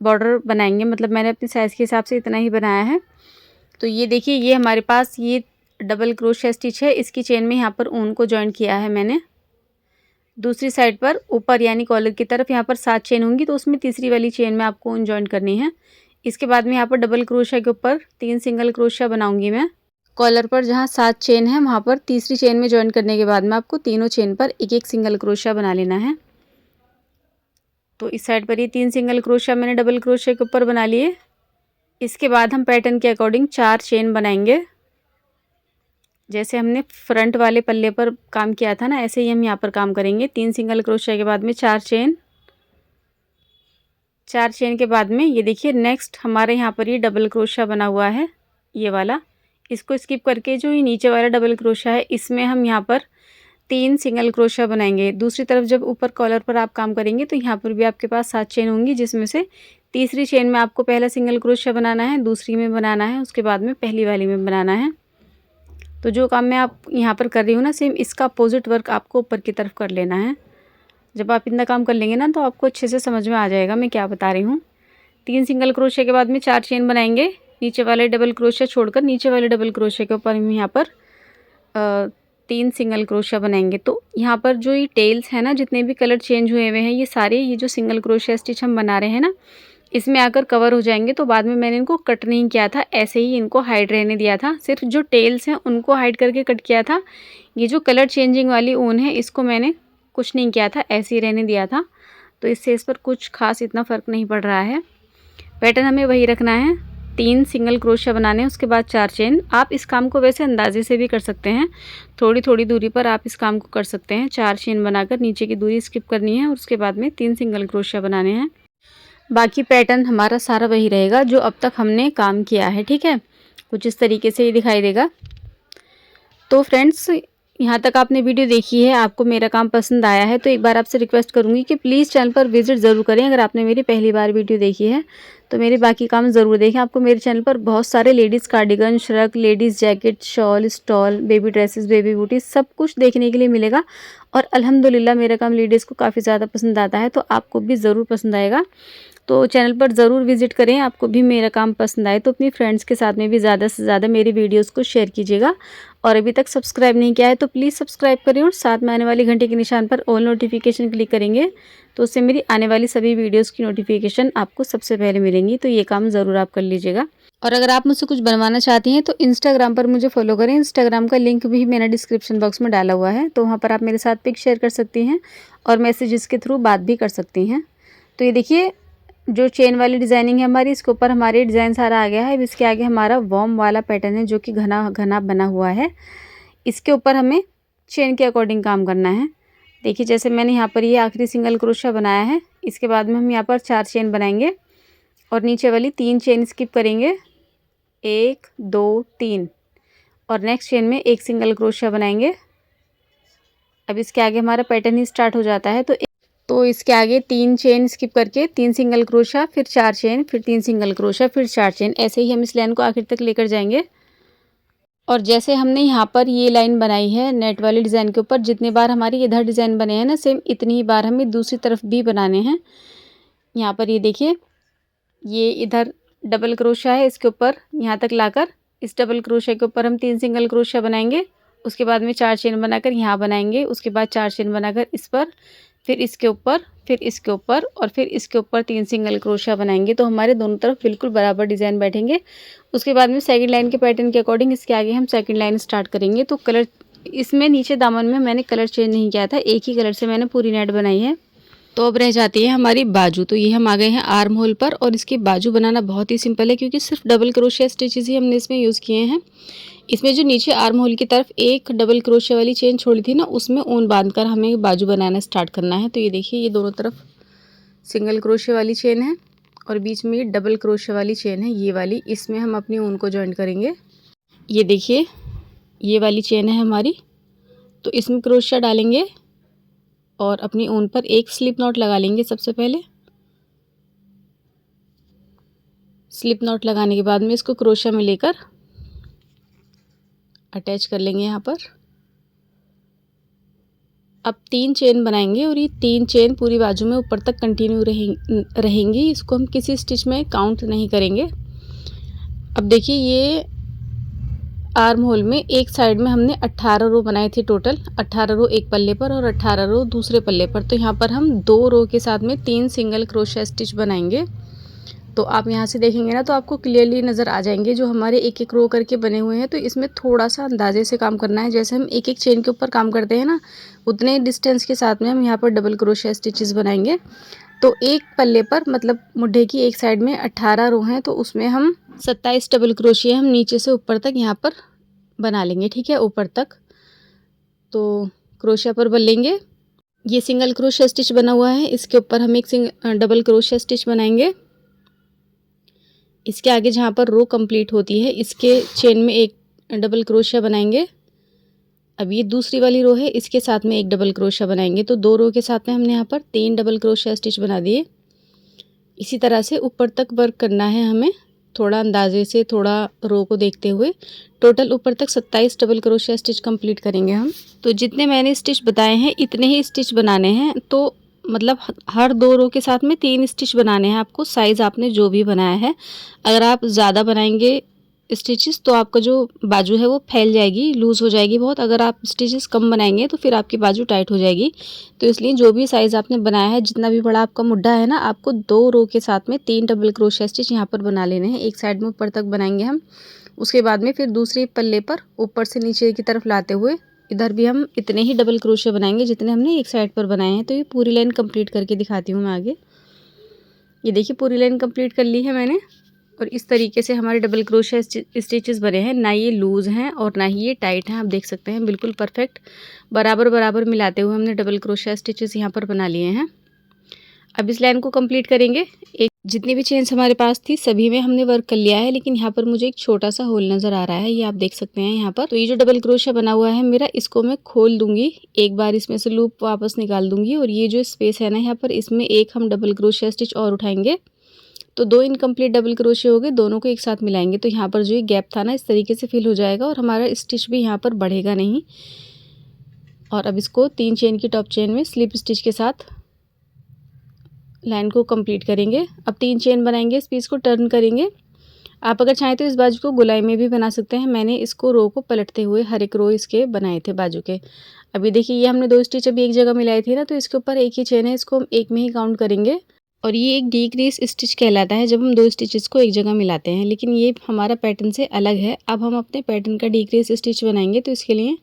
बॉर्डर बनाएंगे। मतलब मैंने अपने साइज़ के हिसाब से इतना ही बनाया है। तो ये देखिए, ये हमारे पास ये डबल क्रोशिया स्टिच है, इसकी चेन में यहाँ पर ऊन को जॉइन किया है मैंने। दूसरी साइड पर ऊपर यानी कॉलर की तरफ यहाँ पर 7 चेन होंगी, तो उसमें तीसरी वाली चेन में आपको ऊन जॉइन करनी है। इसके बाद में यहाँ पर डबल क्रोशिया के ऊपर 3 सिंगल क्रोशिया बनाऊंगी मैं। कॉलर पर जहाँ 7 चेन है वहाँ पर तीसरी चेन में जॉइन करने के बाद में आपको तीनों चेन पर एक एक सिंगल क्रोशिया बना लेना है। तो इस साइड पर ये 3 सिंगल क्रोशिया मैंने डबल क्रोशिया के ऊपर बना लिए। इसके बाद हम पैटर्न के अकॉर्डिंग 4 चेन बनाएंगे। जैसे हमने फ्रंट वाले पल्ले पर काम किया था ना, ऐसे ही हम यहाँ पर काम करेंगे। 3 सिंगल क्रोशिया के बाद में 4 चेन, 4 चेन के बाद में ये देखिए नेक्स्ट हमारे यहाँ पर ये डबल क्रोशिया बना हुआ है, ये वाला। इसको स्किप करके जो ये नीचे वाला डबल क्रोशिया है इसमें हम यहाँ पर 3 सिंगल क्रोशिया बनाएंगे। दूसरी तरफ जब ऊपर कॉलर पर आप काम करेंगे तो यहाँ पर भी आपके पास 7 चेन होंगी, जिसमें से तीसरी चेन में आपको पहला सिंगल क्रोशिया बनाना है, दूसरी में बनाना है, उसके बाद में पहली वाली में बनाना है। तो जो काम मैं आप यहाँ पर कर रही हूँ ना, सेम इसका अपोजिट वर्क आपको ऊपर की तरफ कर लेना है। जब आप इतना काम कर लेंगे ना तो आपको अच्छे से समझ में आ जाएगा मैं क्या बता रही हूँ। 3 सिंगल क्रोशिया के बाद में 4 चेन बनाएंगे। नीचे वाले डबल क्रोशिया छोड़कर नीचे वाले डबल क्रोशिया के ऊपर हम यहाँ पर 3 सिंगल क्रोशिया बनाएंगे। तो यहाँ पर जो ये टेल्स है ना, जितने भी कलर चेंज हुए हुए हैं, ये सारे ये जो सिंगल क्रोशिया स्टिच हम बना रहे हैं ना, इसमें आकर कवर हो जाएंगे। तो बाद में मैंने इनको कट नहीं किया था, ऐसे ही इनको हाइड रहने दिया था। सिर्फ जो टेल्स हैं उनको हाइड करके कट किया था। ये जो कलर चेंजिंग वाली ऊन है इसको मैंने कुछ नहीं किया था, ऐसे ही रहने दिया था। तो इससे इस पर कुछ खास इतना फ़र्क नहीं पड़ रहा है। पैटर्न हमें वही रखना है, 3 सिंगल क्रोशिया बनाने हैं, उसके बाद 4 चेन। आप इस काम को वैसे अंदाजे से भी कर सकते हैं, थोड़ी थोड़ी दूरी पर आप इस काम को कर सकते हैं। 4 चेन बनाकर नीचे की दूरी स्किप करनी है और उसके बाद में 3 सिंगल क्रोशिया बनाने हैं। बाकी पैटर्न हमारा सारा वही रहेगा जो अब तक हमने काम किया है, ठीक है। कुछ इस तरीके से ही दिखाई देगा। तो फ्रेंड्स, यहाँ तक आपने वीडियो देखी है, आपको मेरा काम पसंद आया है तो एक बार आपसे रिक्वेस्ट करूँगी कि प्लीज़ चैनल पर विजिट ज़रूर करें। अगर आपने मेरी पहली बार वीडियो देखी है तो मेरे बाकी काम ज़रूर देखें। आपको मेरे चैनल पर बहुत सारे ladies cardigan, shrug, ladies jacket, shawl, stall, baby dresses, baby बूटी सब कुछ देखने के लिए मिलेगा। और अल्हम्दुलिल्लाह मेरा काम लेडीज़ को काफ़ी ज़्यादा पसंद आता है, तो आपको भी ज़रूर पसंद आएगा। तो चैनल पर ज़रूर विजिट करें। आपको भी मेरा काम पसंद आए तो अपनी फ्रेंड्स के साथ में भी ज़्यादा से ज़्यादा मेरी वीडियोस को शेयर कीजिएगा। और अभी तक सब्सक्राइब नहीं किया है तो प्लीज़ सब्सक्राइब करें और साथ में आने वाली घंटे के निशान पर ऑल नोटिफिकेशन क्लिक करेंगे तो उससे मेरी आने वाली सभी वीडियोस की नोटिफिकेशन आपको सबसे पहले मिलेंगी। तो ये काम ज़रूर आप कर लीजिएगा। और अगर आप मुझसे कुछ बनवाना चाहती हैं तो इंस्टाग्राम पर मुझे फॉलो करें। इंस्टाग्राम का लिंक भी मैंने डिस्क्रिप्शन बॉक्स में डाला हुआ है, तो वहाँ पर आप मेरे साथ पिक शेयर कर सकती हैं और मैसेजेस के थ्रू बात भी कर सकती हैं। तो ये देखिए, जो चेन वाली डिज़ाइनिंग है हमारी, इसके ऊपर हमारे डिज़ाइन सारा आ गया है। अब इसके आगे हमारा वॉर्म वाला पैटर्न है जो कि घना घना बना हुआ है। इसके ऊपर हमें चेन के अकॉर्डिंग काम करना है। देखिए, जैसे मैंने यहाँ पर ये आखिरी सिंगल क्रोशिया बनाया है, इसके बाद में हम यहाँ पर 4 चेन बनाएंगे और नीचे वाली 3 चेन स्किप करेंगे, 1 2 3, और नेक्स्ट चेन में 1 सिंगल क्रोशिया बनाएंगे। अब इसके आगे हमारा पैटर्न ही स्टार्ट हो जाता है। तो इसके आगे 3 चेन स्किप करके 3 सिंगल क्रोशिया, फिर 4 चेन, फिर 3 सिंगल क्रोशिया, फिर 4 चेन, ऐसे ही हम इस लाइन को आखिर तक लेकर जाएंगे। और जैसे हमने यहाँ पर ये लाइन बनाई है नेट वाले डिज़ाइन के ऊपर, जितनी बार हमारी इधर डिज़ाइन बने हैं ना, सेम इतनी ही बार हमें दूसरी तरफ भी बनाने हैं। यहाँ पर ये देखिए, ये इधर डबल क्रोशिया है, इसके ऊपर यहाँ तक लाकर इस डबल क्रोशिया के ऊपर हम 3 सिंगल क्रोशिया बनाएंगे। उसके बाद में 4 चेन बनाकर यहाँ बनाएंगे, उसके बाद 4 चेन बनाकर इस पर, फिर इसके ऊपर, फिर इसके ऊपर और फिर इसके ऊपर 3 सिंगल क्रोशिया बनाएंगे। तो हमारे दोनों तरफ बिल्कुल बराबर डिज़ाइन बैठेंगे। उसके बाद में सेकंड लाइन के पैटर्न के अकॉर्डिंग इसके आगे हम सेकंड लाइन स्टार्ट करेंगे। तो कलर इसमें नीचे दामन में मैंने कलर चेंज नहीं किया था, एक ही कलर से मैंने पूरी नेट बनाई है। तो अब रह जाती है हमारी बाजू। तो ये हम आ गए हैं आर्म होल पर, और इसकी बाजू बनाना बहुत ही सिंपल है क्योंकि सिर्फ डबल क्रोशिया स्टिचेस ही हमने इसमें यूज़ किए हैं। इसमें जो नीचे आर्म होल की तरफ एक डबल क्रोशिया वाली चेन छोड़ी थी ना, उसमें ऊन बांधकर हमें बाजू बनाना स्टार्ट करना है। तो ये देखिए, ये दोनों तरफ सिंगल क्रोशिया वाली चेन है और बीच में डबल क्रोशिया वाली चेन है, ये वाली, इसमें हम अपनी ऊन को जॉइन करेंगे। ये देखिए, ये वाली चेन है हमारी, तो इसमें क्रोशिया डालेंगे और अपनी ऊन पर एक स्लिप नॉट लगा लेंगे। सबसे पहले स्लिप नॉट लगाने के बाद में इसको क्रोशिया में लेकर अटैच कर लेंगे यहाँ पर। अब 3 चेन बनाएंगे और ये 3 चेन पूरी बाजू में ऊपर तक कंटिन्यू रहेंगी। इसको हम किसी स्टिच में काउंट नहीं करेंगे। अब देखिए, ये आर्म होल में एक साइड में हमने 18 रो बनाई थी टोटल, 18 रो एक पल्ले पर और 18 रो दूसरे पल्ले पर। तो यहाँ पर हम 2 रो के साथ में 3 सिंगल क्रोशिया स्टिच बनाएंगे। तो आप यहाँ से देखेंगे ना तो आपको क्लियरली नज़र आ जाएंगे जो हमारे एक एक रो करके बने हुए हैं। तो इसमें थोड़ा सा अंदाजे से काम करना है, जैसे हम एक एक चेन के ऊपर काम करते हैं ना, उतने डिस्टेंस के साथ में हम यहाँ पर डबल क्रोशिया स्टिचेस बनाएंगे। तो एक पल्ले पर मतलब मुड्ढे की एक साइड में 18 रो हैं, तो उसमें हम 27 डबल क्रोशिया हम नीचे से ऊपर तक यहाँ पर बना लेंगे। ठीक है, ऊपर तक तो क्रोशिया पर बन लेंगे। ये सिंगल क्रोशिया स्टिच बना हुआ है, इसके ऊपर हम एक डबल क्रोशिया स्टिच बनाएंगे। इसके आगे जहाँ पर रो कंप्लीट होती है इसके चेन में एक डबल क्रोशिया बनाएंगे। अब ये दूसरी वाली रो है, इसके साथ में एक डबल क्रोशिया बनाएंगे। तो 2 रो के साथ में हमने यहाँ पर 3 डबल क्रोशिया स्टिच बना दिए। इसी तरह से ऊपर तक वर्क करना है हमें, थोड़ा अंदाजे से, थोड़ा रो को देखते हुए। टोटल ऊपर तक 27 डबल क्रोशिया स्टिच कंप्लीट करेंगे हम। तो जितने मैंने स्टिच बताए हैं इतने ही स्टिच बनाने हैं। तो मतलब हर 2 रो के साथ में 3 स्टिच बनाने हैं आपको, साइज़ आपने जो भी बनाया है। अगर आप ज़्यादा बनाएंगे स्टिचेस तो आपका जो बाजू है वो फैल जाएगी, लूज़ हो जाएगी बहुत। अगर आप स्टिचेस कम बनाएंगे तो फिर आपकी बाजू टाइट हो जाएगी। तो इसलिए जो भी साइज़ आपने बनाया है, जितना भी बड़ा आपका मुड्ढा है ना, आपको 2 रो के साथ में 3 डबल क्रोशिया स्टिच यहाँ पर बना लेने हैं। एक साइड में ऊपर तक बनाएंगे हम, उसके बाद में फिर दूसरी पल्ले पर ऊपर से नीचे की तरफ लाते हुए इधर भी हम इतने ही डबल क्रोशिया बनाएंगे जितने हमने एक साइड पर बनाए हैं। तो ये पूरी लाइन कंप्लीट करके दिखाती हूँ मैं आगे। ये देखिए पूरी लाइन कंप्लीट कर ली है मैंने, और इस तरीके से हमारे डबल क्रोशिया स्टिचेस बने हैं। ना ये लूज़ हैं और ना ही ये टाइट हैं, आप देख सकते हैं बिल्कुल परफेक्ट बराबर बराबर मिलाते हुए हमने डबल क्रोशिया स्टिचेस यहाँ पर बना लिए हैं। अब इस लाइन को कंप्लीट करेंगे। एक जितनी भी चेन्स हमारे पास थी सभी में हमने वर्क कर लिया है, लेकिन यहाँ पर मुझे एक छोटा सा होल नज़र आ रहा है, ये आप देख सकते हैं यहाँ पर। तो ये जो डबल क्रोशिया बना हुआ है मेरा, इसको मैं खोल दूंगी, एक बार इसमें से लूप वापस निकाल दूंगी, और ये जो स्पेस है ना यहाँ पर, इसमें एक हम डबल क्रोशिया स्टिच और उठाएंगे। तो 2 इनकम्प्लीट डबल क्रोशिया हो गए, दोनों को एक साथ मिलाएंगे तो यहाँ पर जो ये गैप था ना इस तरीके से फिल हो जाएगा, और हमारा स्टिच भी यहाँ पर बढ़ेगा नहीं। और अब इसको 3 चेन की टॉप चेन में स्लिप स्टिच के साथ लाइन को कंप्लीट करेंगे। अब 3 चेन बनाएंगे, इस पीस को टर्न करेंगे। आप अगर चाहें तो इस बाजू को गोलाई में भी बना सकते हैं। मैंने इसको रो को पलटते हुए हर एक रो इसके बनाए थे बाजू के। अभी देखिए ये हमने 2 स्टिच अभी एक जगह मिलाई थी ना, तो इसके ऊपर एक ही चेन है, इसको हम एक में ही काउंट करेंगे। और ये एक डिक्रीज स्टिच कहलाता है जब हम 2 स्टिचेस को एक जगह मिलाते हैं, लेकिन ये हमारा पैटर्न से अलग है। अब हम अपने पैटर्न का डिक्रीज स्टिच बनाएंगे, तो इसके लिए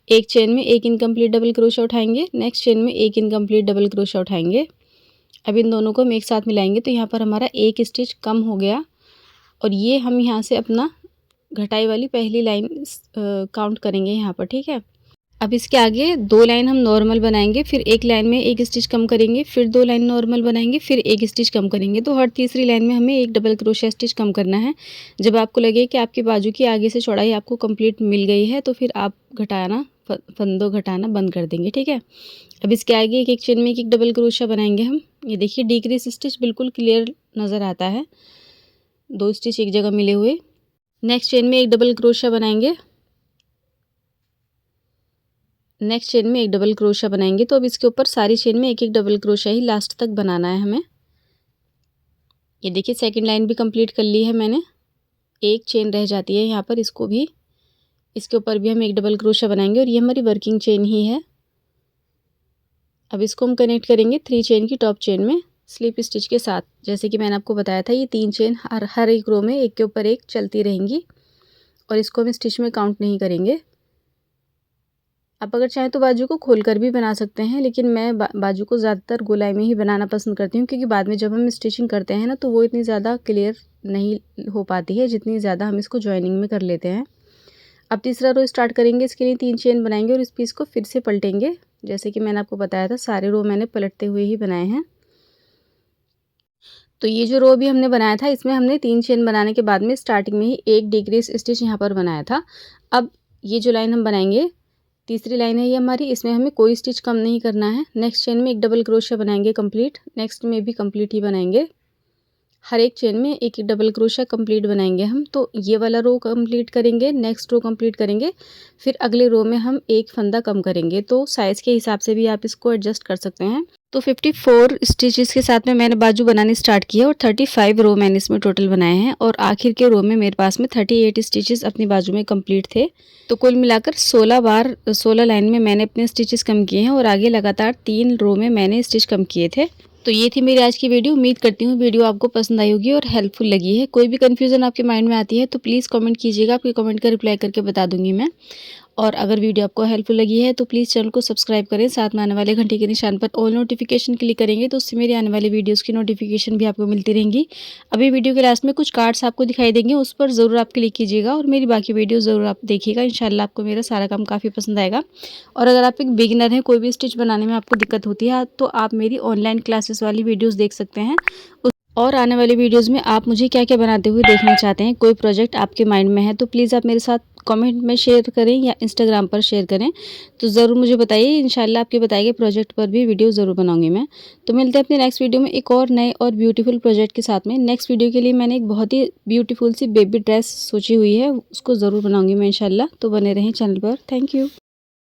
एक चेन में एक इनकम्प्लीट डबल क्रोशिया उठाएंगे, नेक्स्ट चेन में एक इनकम्प्लीट डबल क्रोशिया उठाएंगे। अब इन दोनों को हम एक साथ मिलाएंगे तो यहाँ पर हमारा एक स्टिच कम हो गया, और ये हम यहाँ से अपना घटाई वाली पहली लाइन काउंट करेंगे यहाँ पर। ठीक है, अब इसके आगे 2 लाइन हम नॉर्मल बनाएंगे, फिर एक लाइन में एक स्टिच कम करेंगे, फिर 2 लाइन नॉर्मल बनाएंगे, फिर एक स्टिच कम करेंगे। तो हर तीसरी लाइन में हमें एक डबल क्रोशिया स्टिच कम करना है। जब आपको लगे कि आपकी बाजू की आगे से चौड़ाई आपको कंप्लीट मिल गई है तो फिर आप घटाना, फंदों घटाना बंद कर देंगे। ठीक है, अब इसके आगे एक एक चेन में एक डबल क्रोशिया बनाएंगे हम। ये देखिए डिक्रीज स्टिच बिल्कुल क्लियर नज़र आता है, 2 स्टिच एक जगह मिले हुए। नेक्स्ट चेन में एक डबल क्रोशिया बनाएंगे, नेक्स्ट चेन में एक डबल क्रोशिया बनाएंगे। तो अब इसके ऊपर सारी चेन में एक एक डबल क्रोशिया ही लास्ट तक बनाना है हमें। ये देखिए सेकंड लाइन भी कंप्लीट कर ली है मैंने, एक चेन रह जाती है यहाँ पर, इसको भी, इसके ऊपर भी हम एक डबल क्रोशिया बनाएंगे, और ये हमारी वर्किंग चेन ही है। अब इसको हम कनेक्ट करेंगे 3 चेन की टॉप चेन में स्लिप स्टिच के साथ। जैसे कि मैंने आपको बताया था ये 3 चेन हर एक रो में एक के ऊपर एक चलती रहेंगी, और इसको हम स्टिच में काउंट नहीं करेंगे। आप अगर चाहें तो बाजू को खोलकर भी बना सकते हैं, लेकिन मैं बाजू को ज़्यादातर गोलाई में ही बनाना पसंद करती हूँ, क्योंकि बाद में जब हम स्टिचिंग करते हैं ना तो वो इतनी ज़्यादा क्लियर नहीं हो पाती है जितनी ज़्यादा हम इसको जॉइनिंग में कर लेते हैं। अब तीसरा रो स्टार्ट करेंगे, इसके लिए 3 चेन बनाएंगे और इस पीस को फिर से पलटेंगे। जैसे कि मैंने आपको बताया था सारे रो मैंने पलटते हुए ही बनाए हैं। तो ये जो रो भी हमने बनाया था इसमें हमने 3 चेन बनाने के बाद में स्टार्टिंग में ही एक डिक्रीज स्टिच यहाँ पर बनाया था। अब ये जो लाइन हम बनाएंगे, तीसरी लाइन है ये हमारी, इसमें हमें कोई स्टिच कम नहीं करना है। नेक्स्ट चेन में एक डबल क्रोशिया बनाएंगे कंप्लीट, नेक्स्ट में भी कंप्लीट ही बनाएंगे। हर एक चेन में एक एक डबल क्रोशिया कंप्लीट बनाएंगे हम। तो ये वाला रो कंप्लीट करेंगे, नेक्स्ट रो कंप्लीट करेंगे, फिर अगले रो में हम एक फंदा कम करेंगे। तो साइज़ के हिसाब से भी आप इसको एडजस्ट कर सकते हैं। तो 54 स्टिचेस के साथ में मैंने बाजू बनानी स्टार्ट किया और 35 रो मैंने इसमें टोटल बनाए हैं और आखिर के रो में मेरे पास में 38 स्टिचेस अपनी बाजू में कंप्लीट थे। तो कुल मिलाकर 16 बार 16 लाइन में मैंने अपने स्टिचेस कम किए हैं और आगे लगातार 3 रो में मैंने स्टिच कम किए थे। तो ये थी मेरी आज की वीडियो। उम्मीद करती हूँ वीडियो आपको पसंद आई होगी और हेल्पफुल लगी है। कोई भी कन्फ्यूज़न आपके माइंड में आती है तो प्लीज़ कमेंट कीजिएगा, आपके कमेंट का रिप्लाई करके बता दूँगी मैं। और अगर वीडियो आपको हेल्पफुल लगी है तो प्लीज़ चैनल को सब्सक्राइब करें, साथ में आने वाले घंटे के निशान पर ऑल नोटिफिकेशन क्लिक करेंगे तो उससे मेरी आने वाली वीडियोस की नोटिफिकेशन भी आपको मिलती रहेंगी। अभी वीडियो के लास्ट में कुछ कार्ड्स आपको दिखाई देंगे, उस पर ज़रूर आप क्लिक कीजिएगा और मेरी बाकी वीडियो ज़रूर आप देखिएगा। इंशाल्लाह आपको मेरा सारा काम काफ़ी पसंद आएगा। और अगर आप एक बिगिनर हैं, कोई भी स्टिच बनाने में आपको दिक्कत होती है तो आप मेरी ऑनलाइन क्लासेस वाली वीडियोज़ देख सकते हैं। और आने वाली वीडियोज़ में आप मुझे क्या क्या बनाते हुए देखना चाहते हैं, कोई प्रोजेक्ट आपके माइंड में है तो प्लीज़ आप मेरे साथ कमेंट में शेयर करें या इंस्टाग्राम पर शेयर करें। तो ज़रूर मुझे बताइए, इंशाल्लाह आपके बताए गए प्रोजेक्ट पर भी वीडियो ज़रूर बनाऊंगी मैं। तो मिलते हैं अपने नेक्स्ट वीडियो में एक और नए और ब्यूटीफुल प्रोजेक्ट के साथ में। नेक्स्ट वीडियो के लिए मैंने एक बहुत ही ब्यूटीफुल सी बेबी ड्रेस सोची हुई है, उसको ज़रूर बनाऊँगी मैं इंशाल्लाह। तो बने रहें चैनल पर। Thank you.